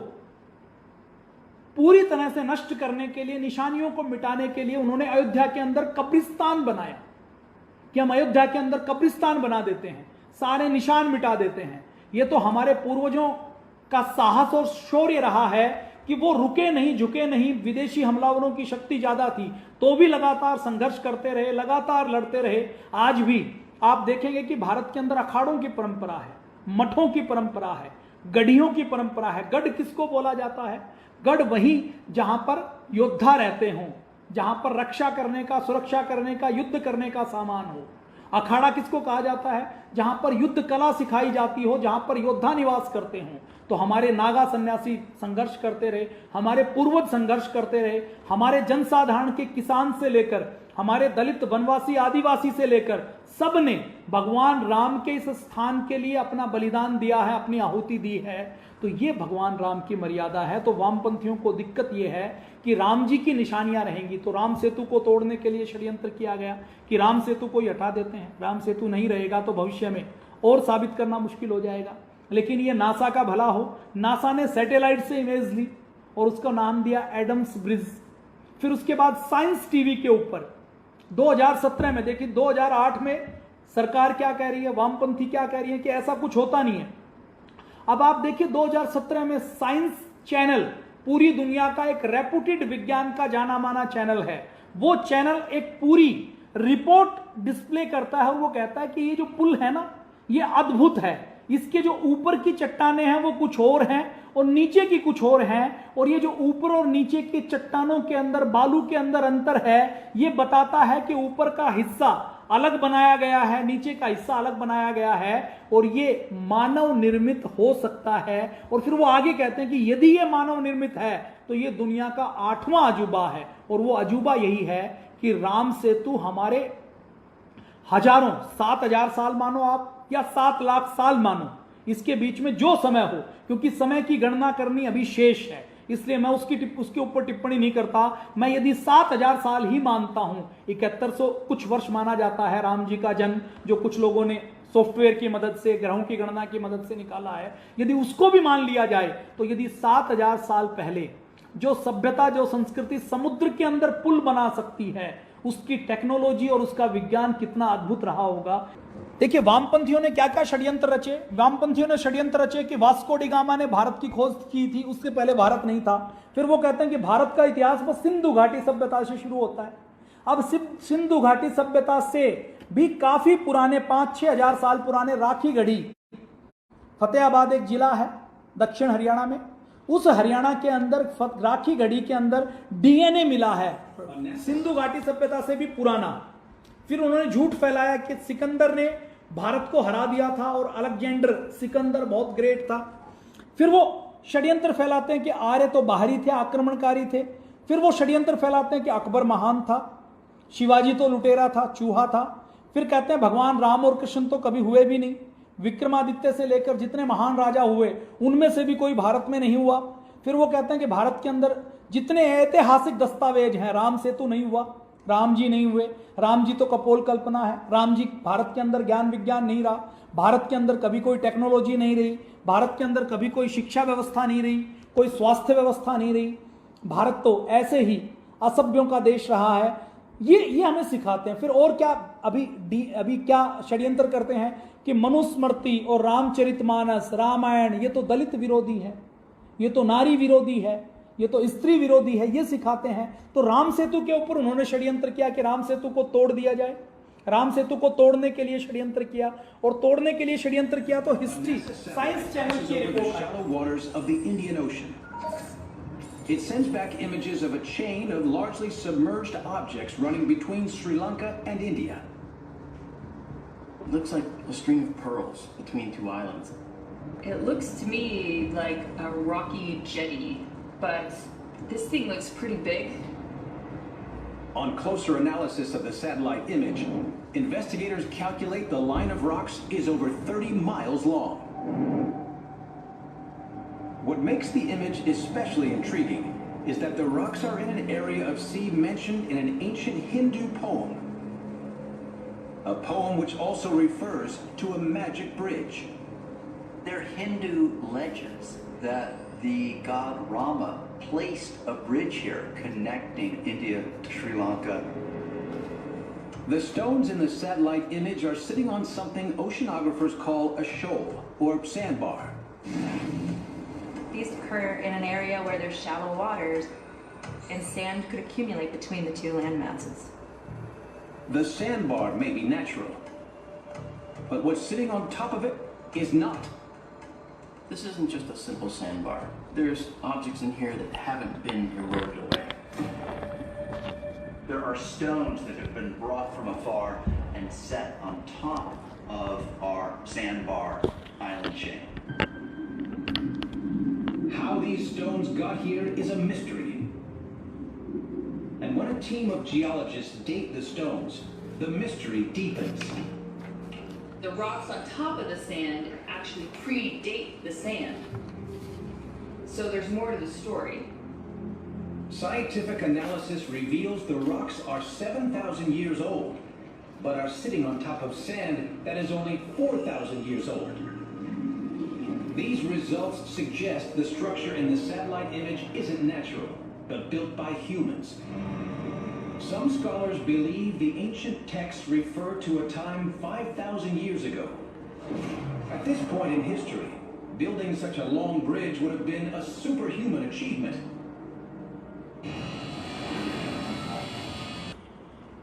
पूरी तरह से नष्ट करने के लिए, निशानियों को मिटाने के लिए उन्होंने अयोध्या के अंदर कब्रिस्तान बनाया कि हम अयोध्या के अंदर कब्रिस्तान बना देते हैं, सारे निशान मिटा देते हैं। यह तो हमारे पूर्वजों का साहस और शौर्य रहा है कि वो रुके नहीं, झुके नहीं। विदेशी हमलावरों की शक्ति ज्यादा थी तो भी लगातार संघर्ष करते रहे, लगातार लड़ते रहे। आज भी आप देखेंगे कि भारत के अंदर अखाड़ों की परंपरा है, मठों की परंपरा है, गढ़ियों की परंपरा है। गढ़ किसको बोला जाता है? गढ़ वही जहां पर योद्धा रहते हों, जहां पर रक्षा करने का, सुरक्षा करने का, युद्ध करने का सामान हो। अखाड़ा किसको कहा जाता है? जहां पर युद्ध कला सिखाई जाती हो, जहां पर योद्धा निवास करते हों। तो हमारे नागा सन्यासी संघर्ष करते रहे, हमारे पूर्वज संघर्ष करते रहे, हमारे जनसाधारण के किसान से लेकर हमारे दलित, वनवासी, आदिवासी से लेकर सब ने भगवान राम के इस स्थान के लिए अपना बलिदान दिया है, अपनी आहुति दी है। तो ये भगवान राम की मर्यादा है। तो वामपंथियों को दिक्कत ये है कि राम जी की निशानियां रहेंगी। तो राम सेतु को तोड़ने के लिए षड्यंत्र किया गया कि राम सेतु को ही हटा देते हैं, राम सेतु नहीं रहेगा तो भविष्य में और साबित करना मुश्किल हो जाएगा। लेकिन ये नासा का भला हो, नासा ने सैटेलाइट से इमेज ली और उसका नाम दिया एडम्स ब्रिज। फिर उसके बाद साइंस टीवी के ऊपर 2017 में, देखिए 2008 में सरकार क्या कह रही है, वामपंथी क्या कह रही है कि ऐसा कुछ होता नहीं है। अब आप देखिए 2017 में साइंस चैनल, पूरी दुनिया का एक रेपुटेड विज्ञान का जाना माना चैनल है, वो चैनल एक पूरी रिपोर्ट डिस्प्ले करता है और वो कहता है कि ये जो पुल है ना, ये अद्भुत है। इसके जो ऊपर की चट्टानें हैं वो कुछ और हैं और नीचे की कुछ और हैं, और ये जो ऊपर और नीचे की चट्टानों के अंदर, बालू के अंदर अंतर है, ये बताता है कि ऊपर का हिस्सा अलग बनाया गया है, नीचे का हिस्सा अलग बनाया गया है और ये मानव निर्मित हो सकता है। और फिर वो आगे कहते हैं कि यदि ये मानव निर्मित है तो ये दुनिया का 8वां अजूबा है। और वो अजूबा यही है कि राम सेतु हमारे हजारों, 7,000 साल मानो आप या 7 लाख साल मानो, इसके बीच में जो समय हो, क्योंकि समय की गणना करनी अभी शेष है, इसलिए मैं उसके ऊपर टिप्पणी नहीं करता। मैं यदि 7,000 साल ही मानता हूं, 7100 कुछ वर्ष माना जाता है राम जी का जन्म, जो कुछ लोगों ने सॉफ्टवेयर की मदद से, ग्रहों की गणना की मदद से निकाला है, यदि उसको भी मान लिया जाए तो यदि 7,000 साल पहले जो सभ्यता, जो संस्कृति समुद्र के अंदर पुल बना सकती है, उसकी टेक्नोलॉजी और उसका विज्ञान कितना अद्भुत रहा होगा। देखिए वामपंथियों ने क्या क्या षड्यंत्र रचे। वामपंथियों ने षड्यंत्र रचे कि वास्को डी गामा ने भारत की खोज की थी, उससे पहले भारत नहीं था। फिर वो कहते हैं कि भारत का इतिहास बस सिंधु घाटी सभ्यता से शुरू होता है। अब सिंधु घाटी सभ्यता से भी काफी पुराने 5-6 हजार साल पुराने राखी गढ़ी, फतेहाबाद एक जिला है दक्षिण हरियाणा में, उस हरियाणा के अंदर राखी गढ़ी के अंदर डीएनए मिला है सिंधु घाटी सभ्यता से भी पुराना। फिर उन्होंने झूठ फैलाया कि सिकंदर ने भारत को हरा दिया था और अलेक्जेंडर सिकंदर बहुत ग्रेट था। फिर वो षड्यंत्र फैलाते हैं कि आर्य तो बाहरी थे, आक्रमणकारी थे। फिर वो षड्यंत्र फैलाते हैं कि अकबर महान था, शिवाजी तो लुटेरा था, चूहा था। फिर कहते हैं भगवान राम और कृष्ण तो कभी हुए भी नहीं, विक्रमादित्य से लेकर जितने महान राजा हुए उनमें से भी कोई भारत में नहीं हुआ। फिर वो कहते हैं कि भारत के अंदर जितने ऐतिहासिक दस्तावेज हैं, राम सेतु नहीं हुआ, राम जी नहीं हुए, राम जी तो कपोल कल्पना है, राम जी, भारत के अंदर ज्ञान विज्ञान नहीं रहा, भारत के अंदर कभी कोई टेक्नोलॉजी नहीं रही, भारत के अंदर कभी कोई शिक्षा व्यवस्था नहीं रही, कोई स्वास्थ्य व्यवस्था नहीं रही, भारत तो ऐसे ही असभ्यों का देश रहा है। ये हमें सिखाते हैं। फिर और क्या, अभी क्या षड्यंत्र करते हैं कि मनुस्मृति और रामचरितमानस, रामायण, ये तो दलित विरोधी है, ये तो नारी विरोधी है, ये तो स्त्री विरोधी है, ये सिखाते हैं। तो राम सेतु के ऊपर उन्होंने षड्यंत्र किया कि राम सेतु को तोड़ दिया जाए। राम सेतु को तोड़ने के लिए षड्यंत्र किया, और तोड़ने के लिए षड्यंत्र किया तो हिस्ट्री साइंस चैनल की report. It sends back images of a chain of largely submerged objects running between Sri Lanka and India. It looks like a string of pearls between two islands. It looks to me like a rocky jetty, but this thing looks pretty big. On closer analysis of the satellite image, investigators calculate the line of rocks is over 30 miles long. What makes the image especially intriguing is that the rocks are in an area of sea mentioned in an ancient Hindu poem. A poem which also refers to a magic bridge. They're Hindu legends that the god Rama placed a bridge here connecting India to Sri Lanka. The stones in the satellite image are sitting on something oceanographers call a shoal or sandbar. These occur in an area where there's shallow waters and sand could accumulate between the two land masses. The sandbar may be natural, but what's sitting on top of it is not. This isn't just a simple sandbar. There's objects in here that haven't been eroded away. There are stones that have been brought from afar and set on top of our sandbar island chain. How these stones got here is a mystery. And when a team of geologists date the stones, the mystery deepens. The rocks on top of the sand actually predate the sand. So there's more to the story. Scientific analysis reveals the rocks are 7,000 years old, but are sitting on top of sand that is only 4,000 years old. These results suggest the structure in the satellite image isn't natural, but built by humans. Some scholars believe the ancient texts refer to a time 5,000 years ago. At this point in history, building such a long bridge would have been a superhuman achievement.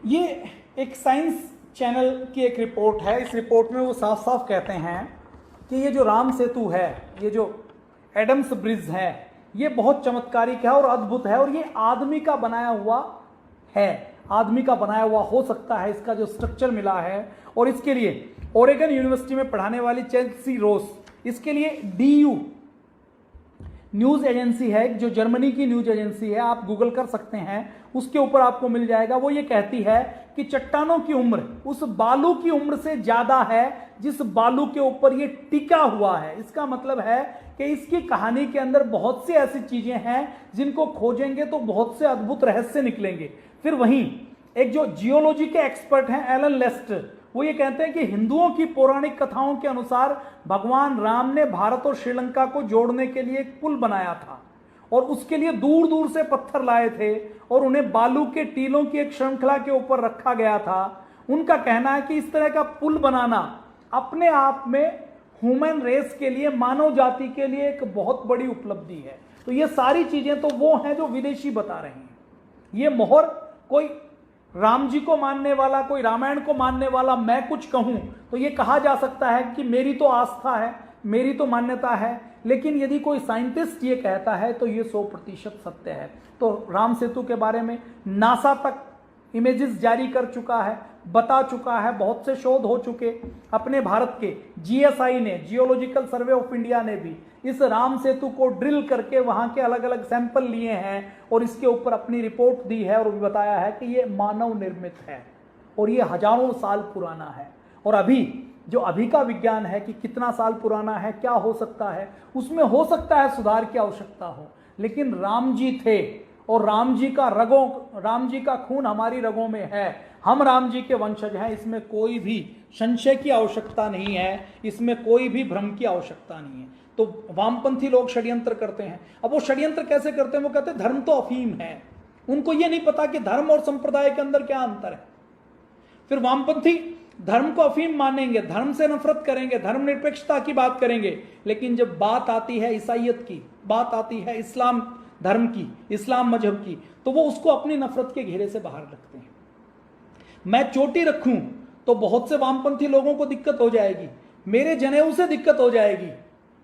ये एक science channel की एक report है। इस report में वो साफ साफ कहते हैं कि ये जो राम सेतु है, ये जो एडम्स ब्रिज है, ये बहुत चमत्कारिक है और अद्भुत है, और ये आदमी का बनाया हुआ है, आदमी का बनाया हुआ हो सकता है, इसका जो स्ट्रक्चर मिला है। और इसके लिए ओरेगन यूनिवर्सिटी में पढ़ाने वाली चेल्सी रोस, इसके लिए DU न्यूज़ एजेंसी है, जो जर्मनी की न्यूज़ एजेंसी है, आप गूगल कर सकते हैं, उसके ऊपर आपको मिल जाएगा। वो ये कहती है कि चट्टानों की उम्र उस बालू की उम्र से ज़्यादा है जिस बालू के ऊपर ये टिका हुआ है। इसका मतलब है कि इसकी कहानी के अंदर बहुत सी ऐसी चीज़ें हैं जिनको खोजेंगे तो बहुत से अद्भुत रहस्य निकलेंगे। फिर वहीं एक जो जियोलॉजी के एक्सपर्ट हैं एलन लेस्टर, वो ये कहते हैं कि हिंदुओं की पौराणिक कथाओं के अनुसार भगवान राम ने भारत और श्रीलंका को जोड़ने के लिए एक पुल बनाया था, और उसके लिए दूर दूर से पत्थर लाए थे और उन्हें बालू के टीलों की एक श्रृंखला के ऊपर रखा गया था। उनका कहना है कि इस तरह का पुल बनाना अपने आप में ह्यूमन रेस के लिए, मानव जाति के लिए एक बहुत बड़ी उपलब्धि है। तो ये सारी चीजें तो वो हैं जो विदेशी बता रहे हैं। ये मोहर कोई राम जी को मानने वाला, कोई रामायण को मानने वाला मैं कुछ कहूं तो ये कहा जा सकता है कि मेरी तो आस्था है, मेरी तो मान्यता है, लेकिन यदि कोई साइंटिस्ट ये कहता है तो ये 100% सत्य है। तो राम सेतु के बारे में नासा तक इमेजेस जारी कर चुका है, बता चुका है, बहुत से शोध हो चुके। अपने भारत के जीएसआई ने, जियोलॉजिकल सर्वे ऑफ इंडिया ने भी इस राम सेतु को ड्रिल करके वहां के अलग अलग सैंपल लिए हैं और इसके ऊपर अपनी रिपोर्ट दी है और भी बताया है कि ये मानव निर्मित है और ये हजारों साल पुराना है। और अभी का विज्ञान है कि कितना साल पुराना है, क्या हो सकता है, उसमें हो सकता है सुधार की आवश्यकता हो, लेकिन राम जी थे और राम जी का खून हमारी रगों में है, हम राम जी के वंशज हैं, इसमें कोई भी संशय की आवश्यकता नहीं है, इसमें कोई भी भ्रम की आवश्यकता नहीं है। तो वामपंथी लोग षड्यंत्र करते हैं। अब वो षड्यंत्र कैसे करते हैं? वो कहते हैं धर्म तो अफीम है, उनको ये नहीं पता कि धर्म और संप्रदाय के अंदर क्या अंतर है। फिर वामपंथी धर्म को अफीम मानेंगे, धर्म से नफरत करेंगे, धर्मनिरपेक्षता की बात करेंगे, लेकिन जब बात आती है ईसाइयत की, बात आती है इस्लाम धर्म की, इस्लाम मजहब की, तो वो उसको अपनी नफरत के घेरे से बाहर रखते हैं। मैं चोटी रखूं तो बहुत से वामपंथी लोगों को दिक्कत हो जाएगी, मेरे जनेऊ से दिक्कत हो जाएगी,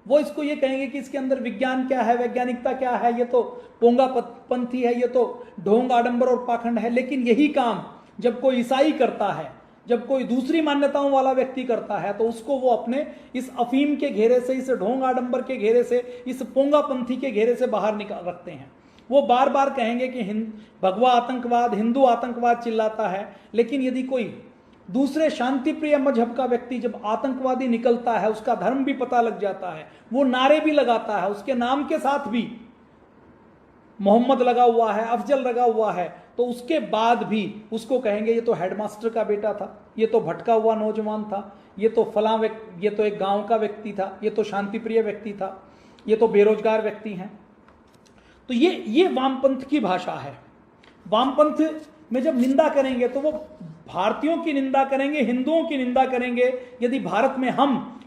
वो इसको ये कहेंगे कि इसके अंदर विज्ञान क्या है, वैज्ञानिकता क्या है, ये तो पोंगा पंथी है, ये तो ढोंग आडंबर और पाखंड है। लेकिन यही काम जब कोई ईसाई करता है, जब कोई दूसरी मान्यताओं वाला व्यक्ति करता है, तो उसको वो अपने इस अफीम के घेरे से, इस ढोंग आडंबर के घेरे से, इस पोंगा पंथी के घेरे से बाहर निकाल रखते हैं। वो बार बार कहेंगे कि भगवा आतंकवाद, हिंदू आतंकवाद चिल्लाता है, लेकिन यदि कोई दूसरे शांति प्रिय मजहब का व्यक्ति जब आतंकवादी निकलता है, उसका धर्म भी पता लग जाता है, वो नारे भी लगाता है, उसके नाम के साथ भी मोहम्मद लगा हुआ है, अफजल लगा हुआ है, तो उसके बाद भी उसको कहेंगे ये तो हेडमास्टर का बेटा था, ये तो भटका हुआ नौजवान था, ये तो ये तो एक गांव का व्यक्ति था, ये तो शांति प्रिय व्यक्ति था, ये तो बेरोजगार व्यक्ति हैं। तो ये वामपंथ की भाषा है। वामपंथ में जब निंदा करेंगे तो वो भारतीयों की निंदा करेंगे, हिंदुओं की निंदा करेंगे। यदि भारत में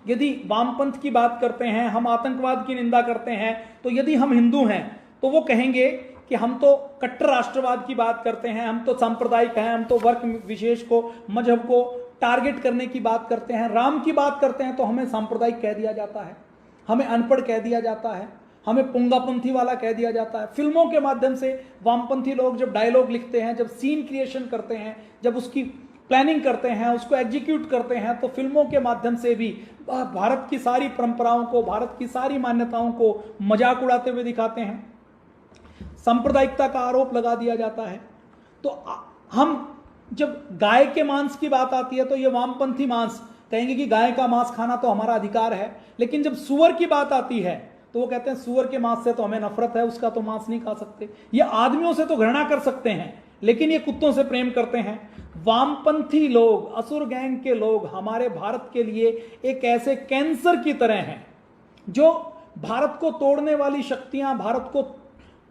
यदि वामपंथ की बात करते हैं, हम आतंकवाद की निंदा करते हैं, तो यदि हम हिंदू हैं तो वो कहेंगे कि हम तो कट्टर राष्ट्रवाद की बात करते हैं, हम तो सांप्रदायिक हैं, हम तो वर्ग विशेष को, मजहब को टारगेट करने की बात करते हैं। राम की बात करते हैं तो हमें सांप्रदायिक कह दिया जाता है, हमें अनपढ़ कह दिया जाता है, हमें पुंगापंथी वाला कह दिया जाता है। फिल्मों के माध्यम से वामपंथी लोग जब डायलॉग लिखते हैं, जब सीन क्रिएशन करते हैं, जब उसकी प्लानिंग करते हैं, उसको एग्जीक्यूट करते हैं, तो फिल्मों के माध्यम से भी भारत की सारी परंपराओं को, भारत की सारी मान्यताओं को मजाक उड़ाते हुए दिखाते हैं, सांप्रदायिकता का आरोप लगा दिया जाता है। तो हम जब गाय के मांस की बात आती है तो ये वामपंथी मांस कहेंगे कि गाय का मांस खाना तो हमारा अधिकार है, लेकिन जब सुअर की बात आती है तो वो कहते हैं सुअर के मांस से तो हमें नफरत है, उसका तो मांस नहीं खा सकते। ये आदमियों से तो घृणा कर सकते हैं, लेकिन ये कुत्तों से प्रेम करते हैं। वामपंथी लोग, असुर गैंग के लोग हमारे भारत के लिए एक ऐसे कैंसर की तरह हैं जो भारत को तोड़ने वाली शक्तियां, भारत को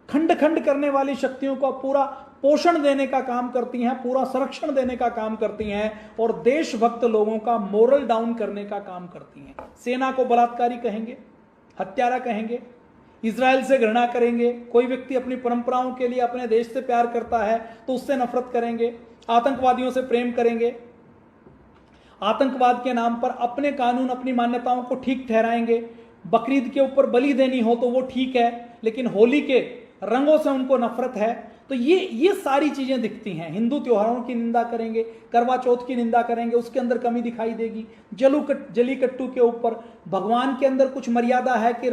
खंड खंड करने वाली शक्तियों को पूरा पोषण देने का काम करती हैं, पूरा संरक्षण देने का काम करती हैं और देशभक्त लोगों का मोरल डाउन करने का काम करती हैं। सेना को बलात्कारी कहेंगे, हत्यारा कहेंगे, इजराइल से घृणा करेंगे, कोई व्यक्ति अपनी परंपराओं के लिए अपने देश से प्यार करता है तो उससे नफरत करेंगे, आतंकवादियों से प्रेम करेंगे, आतंकवाद के नाम पर अपने कानून, अपनी मान्यताओं को ठीक ठहराएंगे। बकरीद के ऊपर बलि देनी हो तो वो ठीक है, लेकिन होली के रंगों से उनको नफरत है। तो ये सारी चीजें दिखती हैं। हिंदू त्योहारों की निंदा करेंगे, करवा चौथ की निंदा करेंगे, उसके अंदर कमी दिखाई देगी। जलीकट्टू के ऊपर भगवान के अंदर कुछ मर्यादा है कि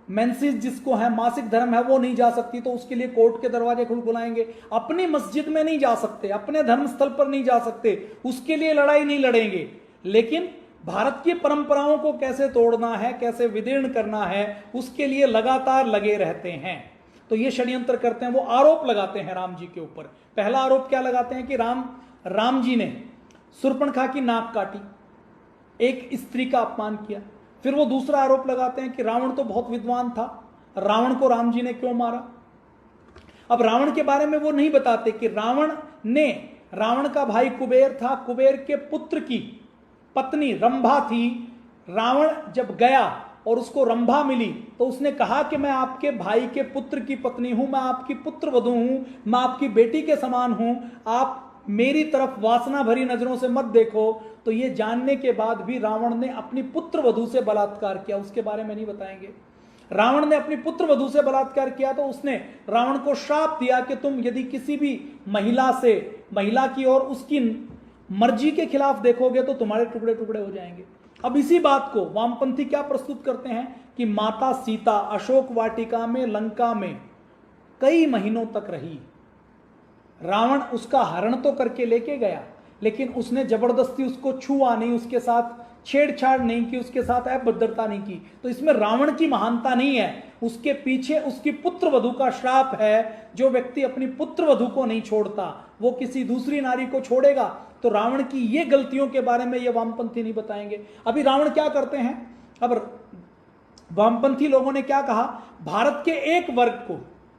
मेंसेस जिसको है, मासिक धर्म है, वो नहीं जा सकती, तो उसके लिए कोर्ट के दरवाजे खुलाएंगे। अपनी मस्जिद में नहीं जा सकते, अपने धर्म स्थल पर नहीं जा सकते, उसके लिए लड़ाई नहीं लड़ेंगे। लेकिन भारत की परंपराओं को कैसे तोड़ना है, कैसे विदीर्ण करना है, उसके लिए लगातार लगे रहते हैं। तो ये षड्यंत्र करते हैं, वो आरोप लगाते हैं राम जी के ऊपर। पहला आरोप क्या लगाते हैं कि राम जी ने शूर्पणखा की नाक काटी, एक स्त्री का अपमान किया। फिर वो दूसरा आरोप लगाते हैं कि रावण तो बहुत विद्वान था, रावण को राम जी ने क्यों मारा। अब रावण के बारे में वो नहीं बताते कि रावण का भाई कुबेर था, कुबेर के पुत्र की पत्नी रंभा थी। रावण जब गया और उसको रंभा मिली तो उसने कहा कि मैं आपके भाई के पुत्र की पत्नी हूं, मैं आपकी पुत्र वधू हूं, मैं आपकी बेटी के समान हूं, आप मेरी तरफ वासना भरी नजरों से मत देखो। तो ये जानने के बाद भी रावण ने अपनी पुत्र वधू से बलात्कार किया, उसके बारे में नहीं बताएंगे। रावण ने अपनी पुत्र वधू से बलात्कार किया तो उसने रावण को श्राप दिया कि तुम यदि किसी भी महिला की और उसकी मर्जी के खिलाफ देखोगे तो तुम्हारे टुकड़े टुकड़े हो जाएंगे। अब इसी बात को वामपंथी क्या प्रस्तुत करते हैं कि माता सीता अशोक वाटिका में लंका में कई महीनों तक रही। रावण उसका हरण तो करके लेके गया, लेकिन उसने जबरदस्ती उसको छुआ नहीं, उसके साथ छेड़छाड़ नहीं की, उसके साथ अभद्रता नहीं की। तो इसमें रावण की महानता नहीं है, उसके पीछे उसकी पुत्र वधू का श्राप है। जो व्यक्ति अपनी पुत्र वधू को नहीं छोड़ता वो किसी दूसरी नारी को छोड़ेगा। तो रावण की ये गलतियों के बारे में ये वामपंथी नहीं बताएंगे। अभी रावण क्या करते हैं, अब वामपंथी लोगों ने क्या कहा, भारत के एक वर्ग को,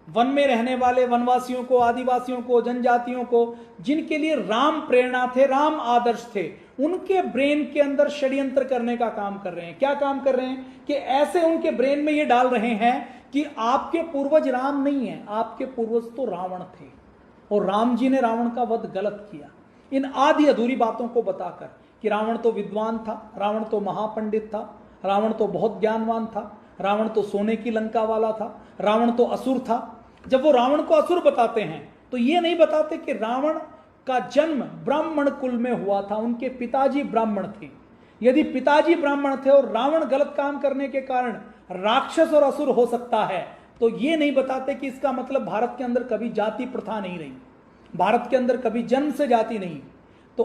वन में रहने वाले वनवासियों को, आदिवासियों को, जनजातियों को, जिनके लिए राम प्रेरणा थे, राम आदर्श थे, उनके ब्रेन के अंदर षड्यंत्र करने का काम कर रहे हैं। क्या काम कर रहे हैं कि ऐसे उनके ब्रेन में ये डाल रहे हैं कि आपके पूर्वज राम नहीं है, आपके पूर्वज तो रावण थे और राम जी ने रावण का वध गलत किया। इन आधी अधूरी बातों को बताकर कि रावण तो विद्वान था, रावण तो महापंडित था, रावण तो बहुत ज्ञानवान था, रावण तो सोने की लंका वाला था, रावण तो असुर था। जब वो रावण को असुर बताते हैं तो ये नहीं बताते कि रावण का जन्म ब्राह्मण कुल में हुआ था, उनके पिताजी ब्राह्मण थे। यदि पिताजी ब्राह्मण थे और रावण गलत काम करने के कारण राक्षस और असुर हो सकता है, तो ये नहीं बताते कि इसका मतलब भारत के अंदर कभी जाति प्रथा नहीं रही, भारत के अंदर कभी जन्म से जाति नहीं। तो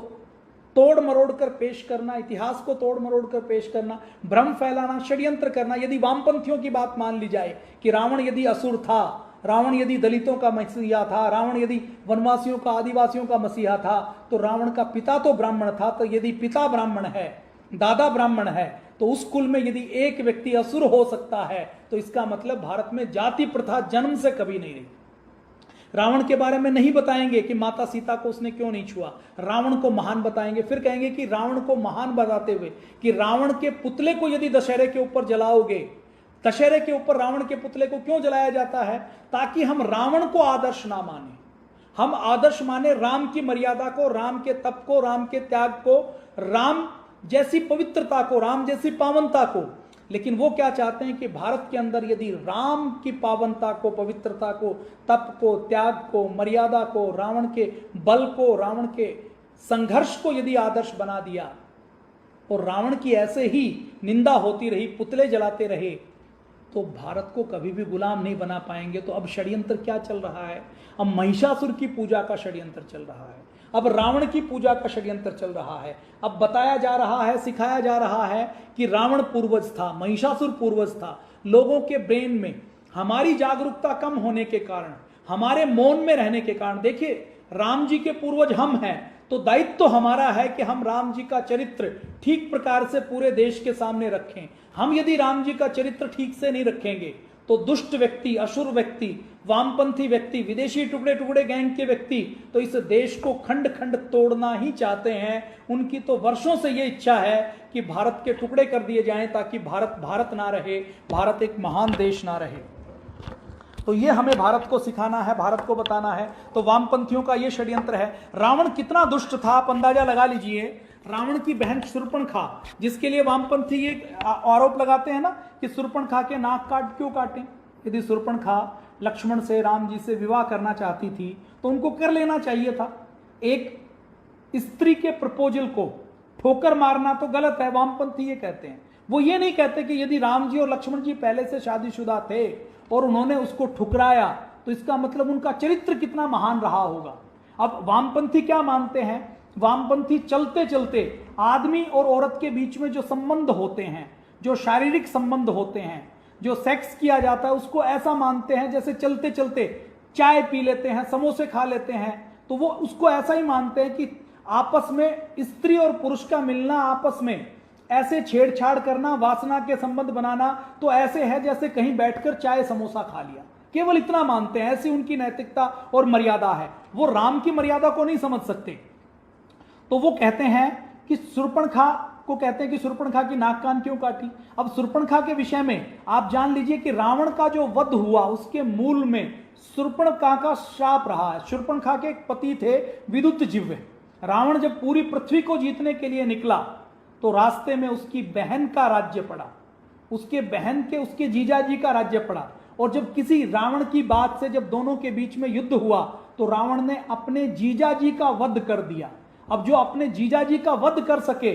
तोड़ मरोड़ कर पेश करना, इतिहास को तोड़ मरोड़ कर पेश करना, भ्रम फैलाना, षड्यंत्र करना। यदि वामपंथियों की बात मान ली जाए कि रावण यदि असुर था, रावण यदि दलितों का मसीहा था, रावण यदि वनवासियों का, आदिवासियों का मसीहा था, तो रावण का पिता तो ब्राह्मण था। तो यदि पिता ब्राह्मण है, दादा ब्राह्मण है, तो उस कुल में यदि एक व्यक्ति असुर हो सकता है तो इसका मतलब भारत में जाति प्रथा जन्म से कभी नहीं रही। रावण के बारे में नहीं बताएंगे कि माता सीता को उसने क्यों नहीं छुआ, रावण को महान बताएंगे। फिर कहेंगे कि रावण को महान बताते हुए कि रावण के पुतले को यदि दशहरे के ऊपर जलाओगे, दशहरे के ऊपर रावण के पुतले को क्यों जलाया जाता है, ताकि हम रावण को आदर्श ना माने, हम आदर्श माने राम की मर्यादा को, राम के तप को, राम के त्याग को, राम जैसी पवित्रता को, राम जैसी पावनता को। लेकिन वो क्या चाहते हैं कि भारत के अंदर यदि राम की पावनता को, पवित्रता को, तप को, त्याग को, मर्यादा को, रावण के बल को, रावण के संघर्ष को यदि आदर्श बना दिया और रावण की ऐसे ही निंदा होती रही, पुतले जलाते रहे, तो भारत को कभी भी गुलाम नहीं बना पाएंगे। तो अब षड्यंत्र क्या चल रहा है, अब महिषासुर की पूजा का षड्यंत्र चल रहा है, अब रावण की पूजा का षड्यंत्र चल रहा है। अब बताया जा रहा है, सिखाया जा रहा है कि रावण पूर्वज था, महिषासुर पूर्वज था। लोगों के ब्रेन में हमारी जागरूकता कम होने के कारण, हमारे मौन में रहने के कारण, देखिए राम जी के पूर्वज हम हैं, तो दायित्व तो हमारा है कि हम राम जी का चरित्र ठीक प्रकार से पूरे देश के सामने रखें। हम यदि राम जी का चरित्र ठीक से नहीं रखेंगे तो दुष्ट व्यक्ति, असुर व्यक्ति, वामपंथी व्यक्ति, विदेशी टुकड़े टुकड़े गैंग के व्यक्ति तो इस देश को खंड खंड तोड़ना ही चाहते हैं। उनकी तो वर्षों से ये इच्छा है कि भारत के टुकड़े कर दिए जाएं ताकि भारत भारत ना रहे, भारत एक महान देश ना रहे। तो ये हमें भारत को सिखाना है, भारत को बताना है। तो वामपंथियों का ये षड्यंत्र है। रावण कितना दुष्ट था आप अंदाजा लगा लीजिए। रावण की बहन शूर्पणखा, जिसके लिए वामपंथी ये आरोप लगाते हैं ना कि शूर्पणखा के नाक क्यों काटें। यदि शूर्पणखा लक्ष्मण से, राम जी से विवाह करना चाहती थी तो उनको कर लेना चाहिए था। एक स्त्री के प्रपोजल को ठोकर मारना तो गलत है, वामपंथी ये कहते हैं। वो ये नहीं कहते कि यदि राम जी और लक्ष्मण जी पहले से शादीशुदा थे और उन्होंने उसको ठुकराया तो इसका मतलब उनका चरित्र कितना महान रहा होगा। अब वामपंथी क्या मानते हैं, वामपंथी चलते चलते आदमी और औरत के बीच में जो संबंध होते हैं, जो शारीरिक संबंध होते हैं, जो सेक्स किया जाता है, उसको ऐसा मानते हैं जैसे चलते चलते चाय पी लेते हैं, समोसे खा लेते हैं। तो वो उसको ऐसा ही मानते हैं कि आपस में स्त्री और पुरुष का मिलना, आपस में ऐसे छेड़छाड़ करना, वासना के संबंध बनाना तो ऐसे है जैसे कहीं बैठकर चाय समोसा खा लिया। केवल इतना मानते हैं, ऐसी उनकी नैतिकता और मर्यादा है। वो राम की मर्यादा को नहीं समझ सकते। तो वो कहते हैं कि शूर्पणखा को कहते हैं कि शूर्पणखा की नाक कान क्यों काटी। अब शूर्पणखा के विषय में आप जान लीजिए कि रावण का जो वध हुआ उसके मूल में शूर्पणखा का श्राप रहा है। शूर्पणखा के एक पति थे विद्युत जिह्व। रावण जब पूरी पृथ्वी को जीतने के लिए निकला तो रास्ते में उसकी बहन का राज्य पड़ा। उसके बहन के उसके जीजाजी का राज्य पड़ा। और जब किसी रावण की बात से जब दोनों के बीच में युद्ध हुआ तो रावण ने अपने जीजाजी का वध कर दिया। अब जो अपने जीजाजी का वध कर सके,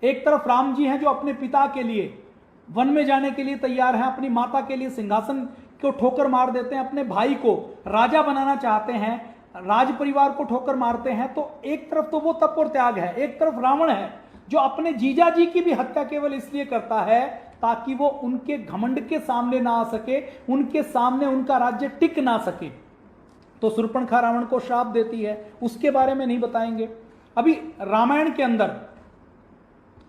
एक तरफ राम जी हैं जो अपने पिता के लिए वन में जाने के लिए तैयार हैं, अपनी माता के लिए सिंहासन को ठोकर मार देते हैं, अपने भाई को राजा बनाना चाहते हैं, राज परिवार को ठोकर मारते हैं। तो एक तरफ तो वो तप और त्याग है, एक तरफ रावण है जो अपने जीजाजी की भी हत्या केवल इसलिए करता है ताकि वो उनके घमंड के सामने ना आ सके, उनके सामने उनका राज्य टिक ना सके। तो शूर्पणखा रावण को श्राप देती है, उसके बारे में नहीं बताएंगे। अभी रामायण के अंदर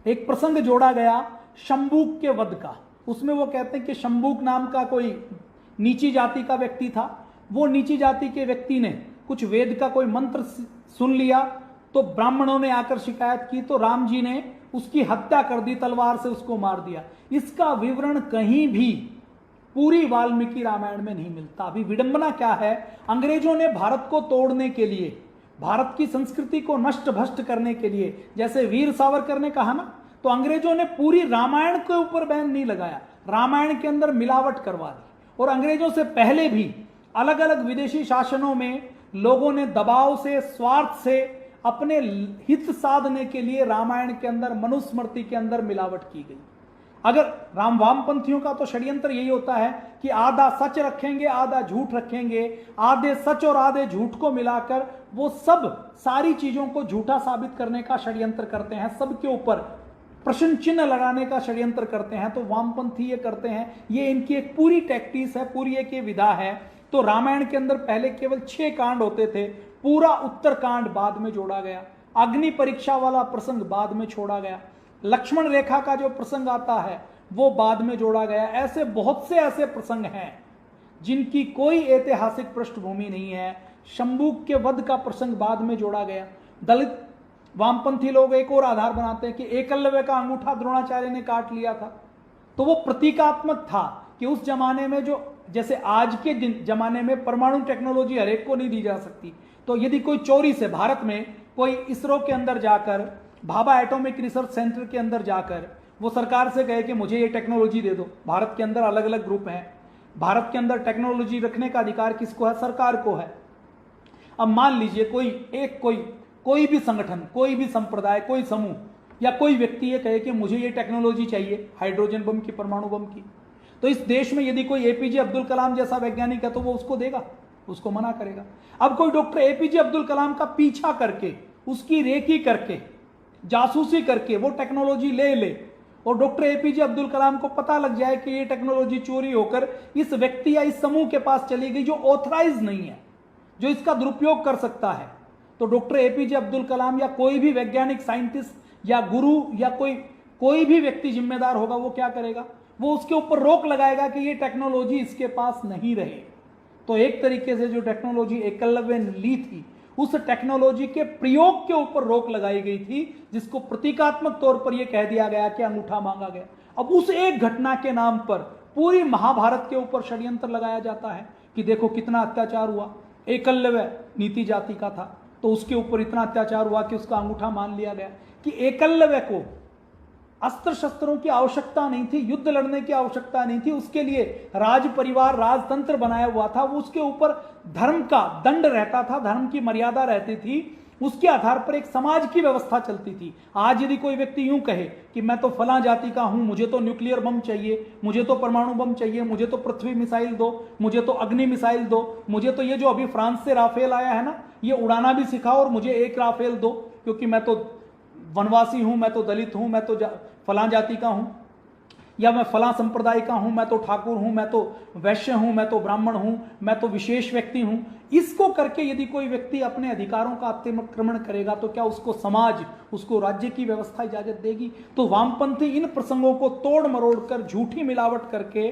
एक प्रसंग जोड़ा गया शंबूक के वध का। उसमें वो कहते हैं कि शंबूक नाम का कोई नीची जाति का व्यक्ति था। वो नीची जाति के व्यक्ति ने कुछ वेद का कोई मंत्र सुन लिया तो ब्राह्मणों ने आकर शिकायत की, तो राम जी ने उसकी हत्या कर दी, तलवार से उसको मार दिया। इसका विवरण कहीं भी पूरी वाल्मीकि रामायण में नहीं मिलता। अभी विडंबना क्या है, अंग्रेजों ने भारत को तोड़ने के लिए, भारत की संस्कृति को नष्ट भ्रष्ट करने के लिए, जैसे वीर सावरकर ने कहा ना, तो अंग्रेजों ने पूरी रामायण के ऊपर बैन नहीं लगाया, रामायण के अंदर मिलावट करवा दी। और अंग्रेजों से पहले भी अलग अलग विदेशी शासनों में लोगों ने दबाव से, स्वार्थ से, अपने हित साधने के लिए रामायण के अंदर, मनुस्मृति के अंदर मिलावट की गई। अगर वामपंथियों का तो षड्यंत्र यही होता है कि आधा सच रखेंगे, आधा झूठ रखेंगे, आधे सच और आधे झूठ को मिलाकर वो सब सारी चीजों को झूठा साबित करने का षड्यंत्र करते हैं, सबके ऊपर प्रश्न चिन्ह लगाने का षड्यंत्र करते हैं। तो वामपंथी ये करते हैं, ये इनकी एक पूरी टैक्टिस है, पूरी एक ये विधा है। तो रामायण के अंदर पहले केवल 6 कांड होते थे, पूरा उत्तरकांड बाद में जोड़ा गया, अग्नि परीक्षा वाला प्रसंग बाद में छोड़ा गया, लक्ष्मण रेखा का जो प्रसंग आता है वो बाद में जोड़ा गया। ऐसे बहुत से ऐसे प्रसंग हैं जिनकी कोई ऐतिहासिक पृष्ठभूमि नहीं है। शंबूक के वध का प्रसंग बाद में जोड़ा गया। दलित वामपंथी लोग एक और आधार बनाते हैं कि एकलव्य का अंगूठा द्रोणाचार्य ने काट लिया था, तो वो प्रतीकात्मक था कि उस जमाने में जो, जैसे आज के जमाने में परमाणु टेक्नोलॉजी हर एक को नहीं दी जा सकती, तो यदि कोई चोरी से भारत में कोई इसरो के अंदर जाकर, भाभा एटॉमिक रिसर्च सेंटर के अंदर जाकर वो सरकार से कहे कि मुझे ये टेक्नोलॉजी दे दो, भारत के अंदर अलग अलग ग्रुप हैं, भारत के अंदर टेक्नोलॉजी रखने का अधिकार किसको है? सरकार को है। अब मान लीजिए कोई भी संगठन, कोई भी संप्रदाय, कोई समूह या कोई व्यक्ति ये कहे कि मुझे ये टेक्नोलॉजी चाहिए हाइड्रोजन बम की, परमाणु बम की, तो इस देश में यदि कोई एपीजे अब्दुल कलाम जैसा वैज्ञानिक है तो वो उसको देगा, उसको मना करेगा। अब कोई डॉक्टर एपीजे अब्दुल कलाम का पीछा करके, उसकी रेकी करके, जासूसी करके वो टेक्नोलॉजी ले और डॉक्टर एपीजे अब्दुल कलाम को पता लग जाए कि ये टेक्नोलॉजी चोरी होकर इस व्यक्ति या इस समूह के पास चली गई जो ऑथराइज नहीं है, जो इसका दुरुपयोग कर सकता है, तो डॉक्टर एपीजे अब्दुल कलाम या कोई भी वैज्ञानिक, साइंटिस्ट या गुरु या कोई भी व्यक्ति जिम्मेदार होगा, वो क्या करेगा? वो उसके ऊपर रोक लगाएगा कि ये टेक्नोलॉजी इसके पास नहीं रहे। तो एक तरीके से जो टेक्नोलॉजी एकलव्य ने ली थी, उस टेक्नोलॉजी के प्रयोग के ऊपर रोक लगाई गई थी, जिसको प्रतीकात्मक तौर पर यह कह दिया गया कि अंगूठा मांगा गया। अब उस एक घटना के नाम पर पूरी महाभारत के ऊपर षड्यंत्र लगाया जाता है कि देखो कितना अत्याचार हुआ, एकलव्य नीति जाति का था तो उसके ऊपर इतना अत्याचार हुआ कि उसका अंगूठा मान लिया गया, कि एकलव्य को अस्त्र शस्त्रों की आवश्यकता नहीं थी, युद्ध लड़ने की आवश्यकता नहीं थी, उसके लिए राज परिवार, राजतंत्र बनाया हुआ था, वो उसके ऊपर धर्म का दंड रहता था, धर्म की मर्यादा रहती थी, उसके आधार पर एक समाज की व्यवस्था चलती थी। आज यदि कोई व्यक्ति यूं कहे कि मैं तो फलां जाति का हूं, मुझे तो न्यूक्लियर बम चाहिए, मुझे तो परमाणु बम चाहिए, मुझे तो पृथ्वी मिसाइल दो, मुझे तो अग्नि मिसाइल दो, मुझे तो ये जो अभी फ्रांस से राफेल आया है ना, ये उड़ाना भी सिखाओ और मुझे एक राफेल दो, क्योंकि मैं तो वनवासी हूं, मैं तो दलित हूं, मैं तो फलां जाति का हूं, या मैं फलां संप्रदाय का हूं, मैं तो ठाकुर हूं, मैं तो वैश्य हूं, मैं तो ब्राह्मण हूं, मैं तो विशेष व्यक्ति हूं। इसको करके यदि कोई व्यक्ति अपने अधिकारों का अतिक्रमण करेगा तो क्या उसको समाज, उसको राज्य की व्यवस्था इजाजत देगी? तो वामपंथी इन प्रसंगों को तोड़ मरोड़ कर, झूठी मिलावट करके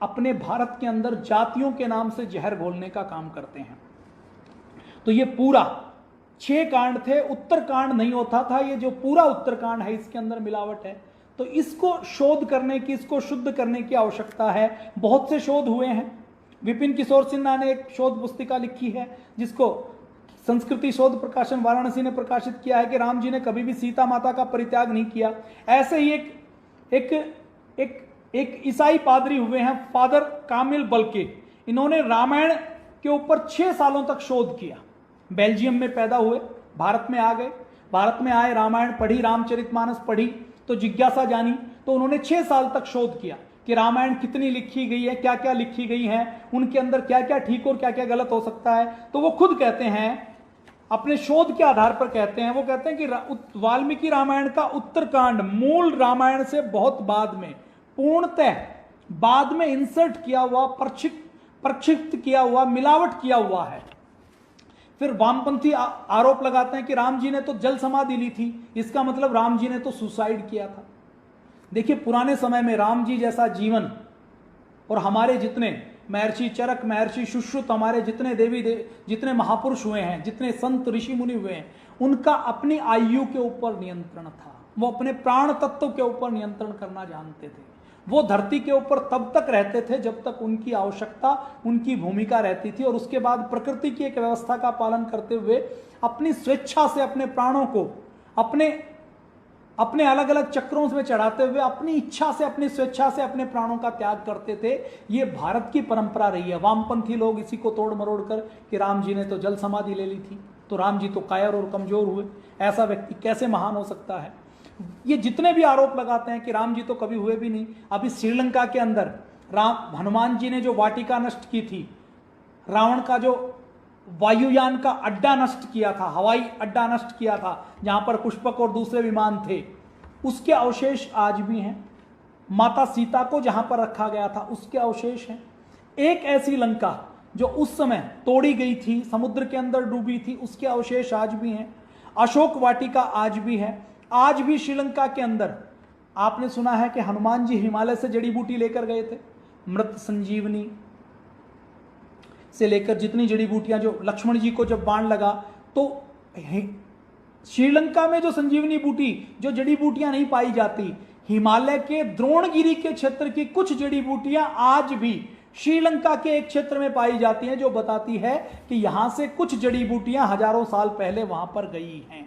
अपने भारत के अंदर जातियों के नाम से जहर घोलने का काम करते हैं। तो ये पूरा 6 कांड थे, उत्तरकांड नहीं होता था, ये जो पूरा उत्तरकांड है इसके अंदर मिलावट है। तो इसको शोध करने की, इसको शुद्ध करने की आवश्यकता है। बहुत से शोध हुए हैं। विपिन किशोर सिन्हा ने एक शोध पुस्तिका लिखी है जिसको संस्कृति शोध प्रकाशन वाराणसी ने प्रकाशित किया है कि राम जी ने कभी भी सीता माता का परित्याग नहीं किया। ऐसे ही एक ईसाई पादरी हुए हैं फादर कामिल बल्के, इन्होंने रामायण के ऊपर 6 सालों तक शोध किया। बेल्जियम में पैदा हुए, भारत में आ गए, भारत में आए, रामायण पढ़ी, रामचरितमानस पढ़ी, तो जिज्ञासा जानी, तो उन्होंने 6 साल तक शोध किया कि रामायण कितनी लिखी गई है, क्या क्या लिखी गई है, उनके अंदर क्या क्या ठीक और क्या क्या गलत हो सकता है। तो वो खुद कहते हैं, अपने शोध के आधार पर कहते हैं, वो कहते हैं कि वाल्मीकि रामायण का उत्तरकांड मूल रामायण से बहुत बाद में, पूर्णतः बाद में इंसर्ट किया हुआ, प्रक्षिप्त किया हुआ, मिलावट किया हुआ है। फिर वामपंथी आरोप लगाते हैं कि राम जी ने तो जल समाधि ली थी, इसका मतलब राम जी ने तो सुसाइड किया था। देखिए, पुराने समय में राम जी जैसा जीवन और हमारे जितने महर्षि चरक, महर्षि सुश्रुत, हमारे जितने जितने महापुरुष हुए हैं, जितने संत ऋषि मुनि हुए हैं, उनका अपनी आयु के ऊपर नियंत्रण था। वो अपने प्राण तत्व के ऊपर नियंत्रण करना जानते थे। वो धरती के ऊपर तब तक रहते थे जब तक उनकी आवश्यकता, उनकी भूमिका रहती थी, और उसके बाद प्रकृति की एक व्यवस्था का पालन करते हुए अपनी स्वेच्छा से अपने प्राणों को अपने अलग अलग चक्रों में चढ़ाते हुए अपनी इच्छा से, अपनी स्वेच्छा से अपने प्राणों का त्याग करते थे। ये भारत की परंपरा रही है। वामपंथी लोग इसी को तोड़ मरोड़ कर कि राम जी ने तो जल समाधि ले ली थी, तो राम जी तो कायर और कमजोर हुए, ऐसा व्यक्ति कैसे महान हो सकता है। ये जितने भी आरोप लगाते हैं कि राम जी तो कभी हुए भी नहीं। अभी श्रीलंका के अंदर हनुमान जी ने जो वाटिका नष्ट की थी, रावण का जो वायुयान का अड्डा नष्ट किया था, हवाई अड्डा नष्ट किया था, जहां पर पुष्पक और दूसरे विमान थे, उसके अवशेष आज भी हैं। माता सीता को जहां पर रखा गया था उसके अवशेष हैं। एक ऐसी लंका जो उस समय तोड़ी गई थी, समुद्र के अंदर डूबी थी, उसके अवशेष आज भी हैं। अशोक वाटिका आज भी है। आज भी श्रीलंका के अंदर आपने सुना है कि हनुमान जी हिमालय से जड़ी बूटी लेकर गए थे, मृत संजीवनी से लेकर जितनी जड़ी बूटियां, जो लक्ष्मण जी को जब बाण लगा तो श्रीलंका में जो संजीवनी बूटी, जो जड़ी बूटियां नहीं पाई जाती, हिमालय के द्रोणगिरी के क्षेत्र की कुछ जड़ी बूटियां आज भी श्रीलंका के एक क्षेत्र में पाई जाती हैं, जो बताती है कि यहां से कुछ जड़ी बूटियां हजारों साल पहले वहां पर गई हैं।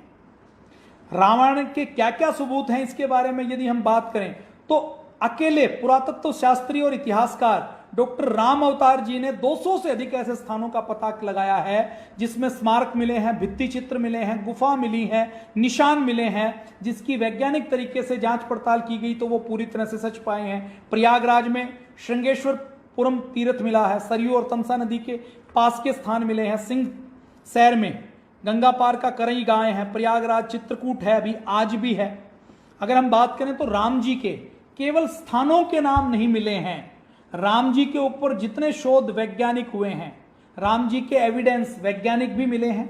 रामायण के क्या क्या सबूत हैं इसके बारे में यदि हम बात करें तो अकेले पुरातत्व शास्त्री और इतिहासकार डॉक्टर राम अवतार जी ने 200 से अधिक ऐसे स्थानों का पता लगाया है जिसमें स्मारक मिले हैं, भित्ति चित्र मिले हैं, गुफा मिली है, निशान मिले हैं, जिसकी वैज्ञानिक तरीके से जांच पड़ताल की गई तो वो पूरी तरह से सच पाए हैं। प्रयागराज में श्रृंगेश्वरपुरम तीर्थ मिला है, सरयू और तमसा नदी के पास के स्थान मिले हैं, सिंह सैर में गंगा पार का करई गाय है, प्रयागराज चित्रकूट है, अभी आज भी है। अगर हम बात करें तो राम जी के केवल स्थानों के नाम नहीं मिले हैं, राम जी के ऊपर जितने शोध वैज्ञानिक हुए हैं, राम जी के एविडेंस वैज्ञानिक भी मिले हैं,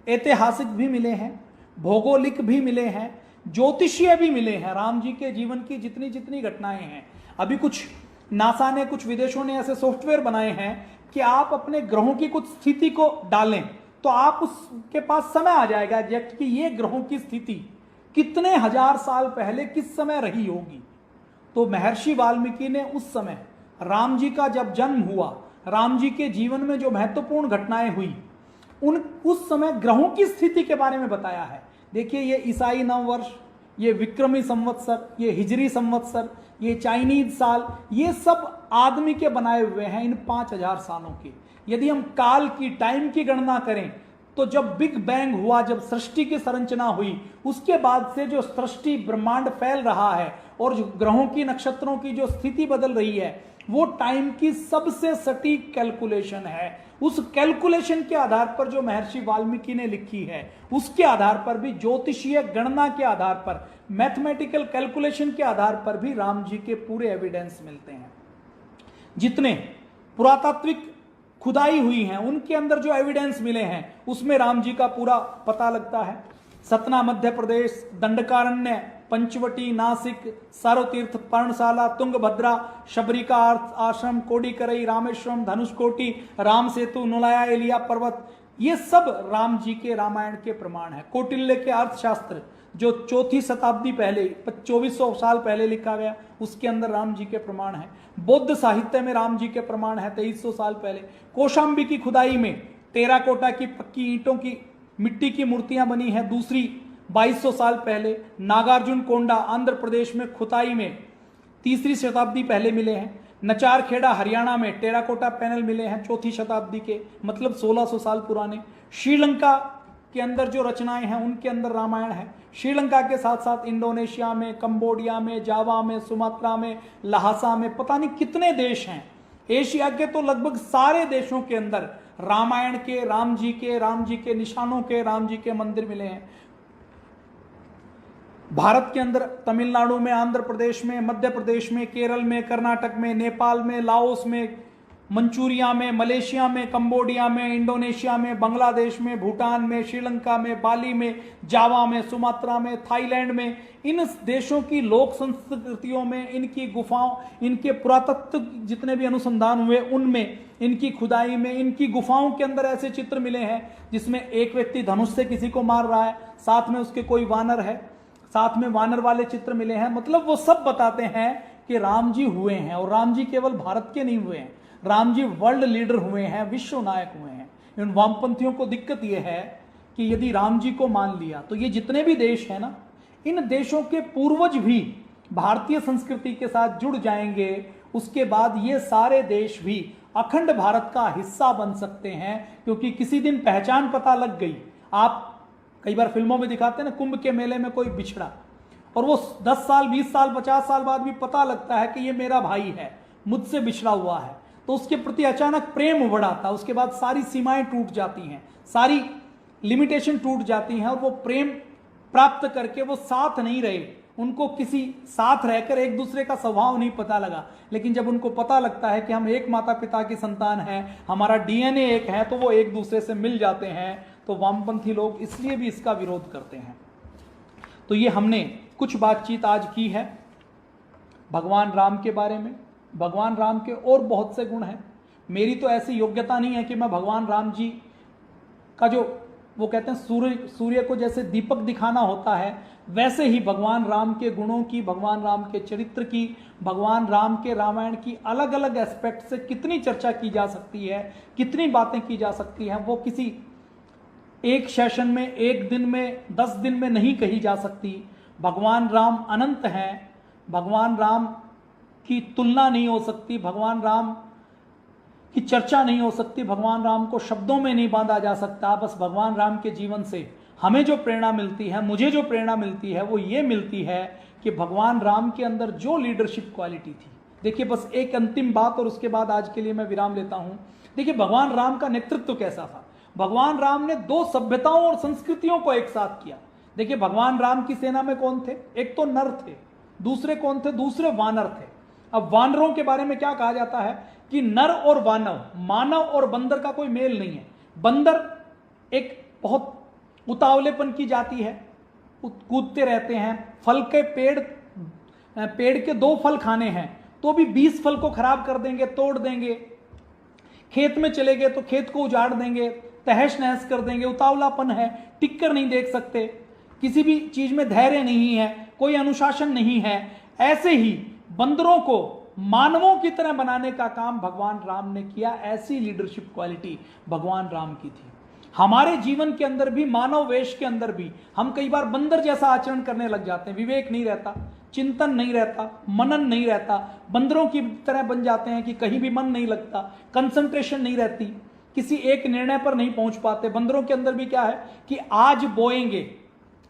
ऐतिहासिक भी मिले हैं, भौगोलिक भी मिले हैं, ज्योतिषीय भी मिले हैं। राम जी के जीवन की जितनी जितनी घटनाएं हैं, अभी कुछ नासा ने, कुछ विदेशों ने ऐसे सॉफ्टवेयर बनाए हैं कि आप अपने ग्रहों की कुछ स्थिति को डालें तो आप उसके पास समय आ जाएगा एग्जैक्ट कि ये ग्रहों की स्थिति कितने हजार साल पहले किस समय रही होगी। तो महर्षि वाल्मीकि ने उस समय राम जी का जब जन्म हुआ, राम जी के जीवन में जो महत्वपूर्ण घटनाएं हुई, उस समय ग्रहों की स्थिति के बारे में बताया है। देखिए, ये ईसाई नववर्ष, ये विक्रमी संवत्सर, ये हिजरी संवत्सर, ये चाइनीज साल, ये सब आदमी के बनाए हुए हैं इन 5000 सालों के। यदि हम काल की, टाइम की गणना करें तो जब बिग बैंग हुआ, जब सृष्टि की संरचना हुई, उसके बाद से जो सृष्टि ब्रह्मांड फैल रहा है और जो ग्रहों की, नक्षत्रों की जो स्थिति बदल रही है, वो टाइम की सबसे सटीक कैलकुलेशन है। उस कैलकुलेशन के आधार पर जो महर्षि वाल्मीकि ने लिखी है, उसके आधार पर भी, ज्योतिषीय गणना के आधार पर, मैथमेटिकल कैलकुलेशन के आधार पर भी राम जी के पूरे एविडेंस मिलते हैं। जितने पुरातात्विक खुदाई हुई हैं उनके अंदर जो एविडेंस मिले हैं उसमें राम जी का पूरा पता लगता है। सतना मध्य प्रदेश, दंडकारण्य, पंचवटी, नासिक, सारोतीर्थ, पर्णशाला, तुंगभद्रा, शबरिका आश्रम, कोडिकरई, रामेश्वरम, धनुषकोटी, राम सेतु, नोलाया, एलिया पर्वत, ये सब राम जी के रामायण के प्रमाण है। कौटिल्य के अर्थशास्त्र जो 4वीं शताब्दी पहले, 2400 साल पहले लिखा गया, उसके अंदर राम जी के प्रमाण है। बौद्ध साहित्य में राम जी के प्रमाण है 2300 साल पहले। कौशाम्बी की खुदाई में टेराकोटा की पक्की ईंटों की, मिट्टी की मूर्तियां बनी हैं दूसरी 2200 साल पहले। नागार्जुन कोंडा आंध्र प्रदेश में खुदाई में 3री शताब्दी पहले मिले हैं। नचारखेड़ा हरियाणा में टेराकोटा पैनल मिले हैं 4वीं शताब्दी के, मतलब 1600 साल पुराने। श्रीलंका के अंदर जो रचनाएं हैं उनके अंदर रामायण है। श्रीलंका के साथ साथ इंडोनेशिया में, कंबोडिया में, जावा में, सुमात्रा में, लहासा में, पता नहीं कितने देश हैं। एशिया के तो लगभग सारे देशों के अंदर रामायण के, राम जी के निशानों के, राम जी के मंदिर मिले हैं। भारत के अंदर तमिलनाडु में, आंध्र प्रदेश में, मध्य प्रदेश में, केरल में, कर्नाटक में, नेपाल में, लाओस में, मंचूरिया में, मलेशिया में, कंबोडिया में, इंडोनेशिया में, बांग्लादेश में, भूटान में, श्रीलंका में, बाली में, जावा में, सुमात्रा में, थाईलैंड में, इन देशों की लोक संस्कृतियों में, इनकी गुफाओं, इनके पुरातत्व जितने भी अनुसंधान हुए उनमें, इनकी खुदाई में, इनकी गुफाओं के अंदर ऐसे चित्र मिले हैं जिसमें एक व्यक्ति धनुष से किसी को मार रहा है, साथ में उसके कोई वानर है, साथ में वानर वाले चित्र मिले हैं। मतलब वो सब बताते हैं कि राम जी हुए हैं, और राम जी केवल भारत के नहीं हुए हैं, राम जी वर्ल्ड लीडर हुए हैं, विश्व नायक हुए हैं। इन वामपंथियों को दिक्कत यह है कि यदि राम जी को मान लिया तो ये जितने भी देश हैं ना, इन देशों के पूर्वज भी भारतीय संस्कृति के साथ जुड़ जाएंगे। उसके बाद ये सारे देश भी अखंड भारत का हिस्सा बन सकते हैं, क्योंकि किसी दिन पहचान पता लग गई। आप कई बार फिल्मों में दिखाते हैं ना, कुंभ के मेले में कोई बिछड़ा और वो 10 साल 20 साल 50 साल बाद भी पता लगता है कि ये मेरा भाई है, मुझसे बिछड़ा हुआ है, तो उसके प्रति अचानक प्रेम उभर आता है। उसके बाद सारी सीमाएं टूट जाती हैं, सारी लिमिटेशन टूट जाती हैं, और वो प्रेम प्राप्त करके वो साथ नहीं रहे, उनको किसी साथ रहकर एक दूसरे का स्वभाव नहीं पता लगा। लेकिन जब उनको पता लगता है कि हम एक माता पिता की संतान हैं, हमारा डीएनए एक है, तो वो एक दूसरे से मिल जाते हैं। तो वामपंथी लोग इसलिए भी इसका विरोध करते हैं। तो ये हमने कुछ बातचीत आज की है भगवान राम के बारे में। भगवान राम के और बहुत से गुण हैं। मेरी तो ऐसी योग्यता नहीं है कि मैं भगवान राम जी का, जो वो कहते हैं सूर्य को जैसे दीपक दिखाना होता है, वैसे ही भगवान राम के गुणों की, भगवान राम के चरित्र की, भगवान राम के रामायण की अलग अलग एस्पेक्ट से कितनी चर्चा की जा सकती है, कितनी बातें की जा सकती हैं, वो किसी एक सेशन में, एक दिन में, 10 दिन में नहीं कही जा सकती। भगवान राम अनंत हैं, भगवान राम की तुलना नहीं हो सकती, भगवान राम की चर्चा नहीं हो सकती, भगवान राम को शब्दों में नहीं बांधा जा सकता। बस भगवान राम के जीवन से हमें जो प्रेरणा मिलती है, मुझे जो प्रेरणा मिलती है, वो ये मिलती है कि भगवान राम के अंदर जो लीडरशिप क्वालिटी थी। देखिए, बस एक अंतिम बात और उसके बाद आज के लिए मैं विराम लेता हूं। देखिए, भगवान राम का नेतृत्व कैसा था। भगवान राम ने 2 सभ्यताओं और संस्कृतियों को एक साथ किया। देखिए, भगवान राम की सेना में कौन थे? एक तो नर थे, दूसरे कौन थे? दूसरे वानर थे। अब वानरों के बारे में क्या कहा जाता है कि नर और वानव, मानव और बंदर का कोई मेल नहीं है। बंदर एक बहुत उतावलेपन की जाति है, कूदते रहते हैं। फल के पेड़ के 2 फल खाने हैं तो भी 20 फल को खराब कर देंगे, तोड़ देंगे। खेत में चले गए तो खेत को उजाड़ देंगे, तहस नहस कर देंगे। उतावलापन है, टिक कर नहीं देख सकते, किसी भी चीज में धैर्य नहीं है, कोई अनुशासन नहीं है। ऐसे ही बंदरों को मानवों की तरह बनाने का काम भगवान राम ने किया। ऐसी लीडरशिप क्वालिटी भगवान राम की थी। हमारे जीवन के अंदर भी, मानव वेश के अंदर भी, हम कई बार बंदर जैसा आचरण करने लग जाते हैं। विवेक नहीं रहता, चिंतन नहीं रहता, मनन नहीं रहता, बंदरों की तरह बन जाते हैं कि कहीं भी मन नहीं लगता, कंसंट्रेशन नहीं रहती, किसी एक निर्णय पर नहीं पहुंच पाते। बंदरों के अंदर भी क्या है कि आज बोएंगे,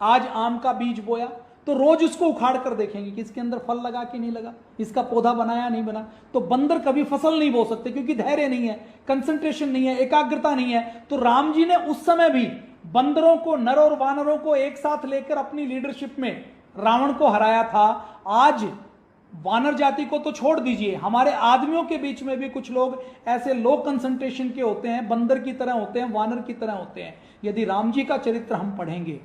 आज आम का बीज बोया तो रोज उसको उखाड़ कर देखेंगे कि इसके अंदर फल लगा कि नहीं लगा, इसका पौधा बनाया नहीं बना। तो बंदर कभी फसल नहीं बो सकते, क्योंकि धैर्य नहीं है, कंसंट्रेशन नहीं है, एकाग्रता नहीं है। तो राम जी ने उस समय भी बंदरों को, नर और वानरों को एक साथ लेकर अपनी लीडरशिप में रावण को हराया था। आज वानर जाति को तो छोड़ दीजिए, हमारे आदमियों के बीच में भी कुछ लोग ऐसे लो कंसंट्रेशन के होते हैं, बंदर की तरह होते हैं, वानर की तरह होते हैं। यदि राम जी का चरित्र हम पढ़ेंगे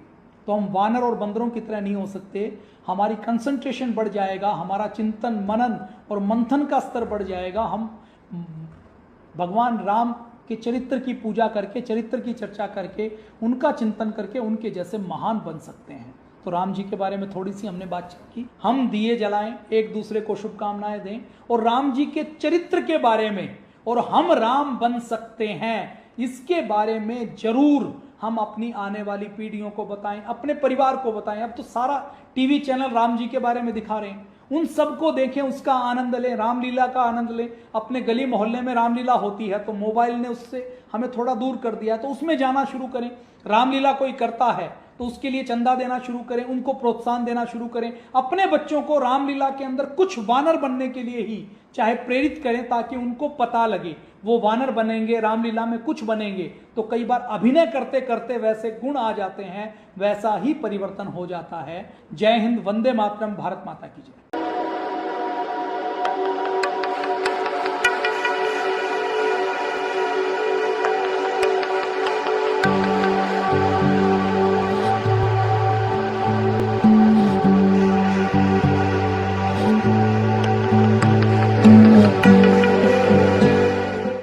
तो हम वानर और बंदरों की तरह नहीं हो सकते। हमारी कंसंट्रेशन बढ़ जाएगा, हमारा चिंतन, मनन और मंथन का स्तर बढ़ जाएगा। हम भगवान राम के चरित्र की पूजा करके, चरित्र की चर्चा करके, उनका चिंतन करके उनके जैसे महान बन सकते हैं। तो राम जी के बारे में थोड़ी सी हमने बातचीत की। हम दिए जलाएं, एक दूसरे को शुभकामनाएं दें और राम जी के चरित्र के बारे में, और हम राम बन सकते हैं, इसके बारे में जरूर हम अपनी आने वाली पीढ़ियों को बताएं, अपने परिवार को बताएं। अब तो सारा टीवी चैनल राम जी के बारे में दिखा रहे हैं, उन सबको देखें, उसका आनंद लें, रामलीला का आनंद लें। अपने गली मोहल्ले में रामलीला होती है तो मोबाइल ने उससे हमें थोड़ा दूर कर दिया, तो उसमें जाना शुरू करें। रामलीला कोई करता है तो उसके लिए चंदा देना शुरू करें, उनको प्रोत्साहन देना शुरू करें। अपने बच्चों को रामलीला के अंदर कुछ वानर बनने के लिए ही चाहे प्रेरित करें, ताकि उनको पता लगे वो वानर बनेंगे, रामलीला में कुछ बनेंगे तो कई बार अभिनय करते करते वैसे गुण आ जाते हैं, वैसा ही परिवर्तन हो जाता है। जय हिंद, वंदे मातरम, भारत माता की जय।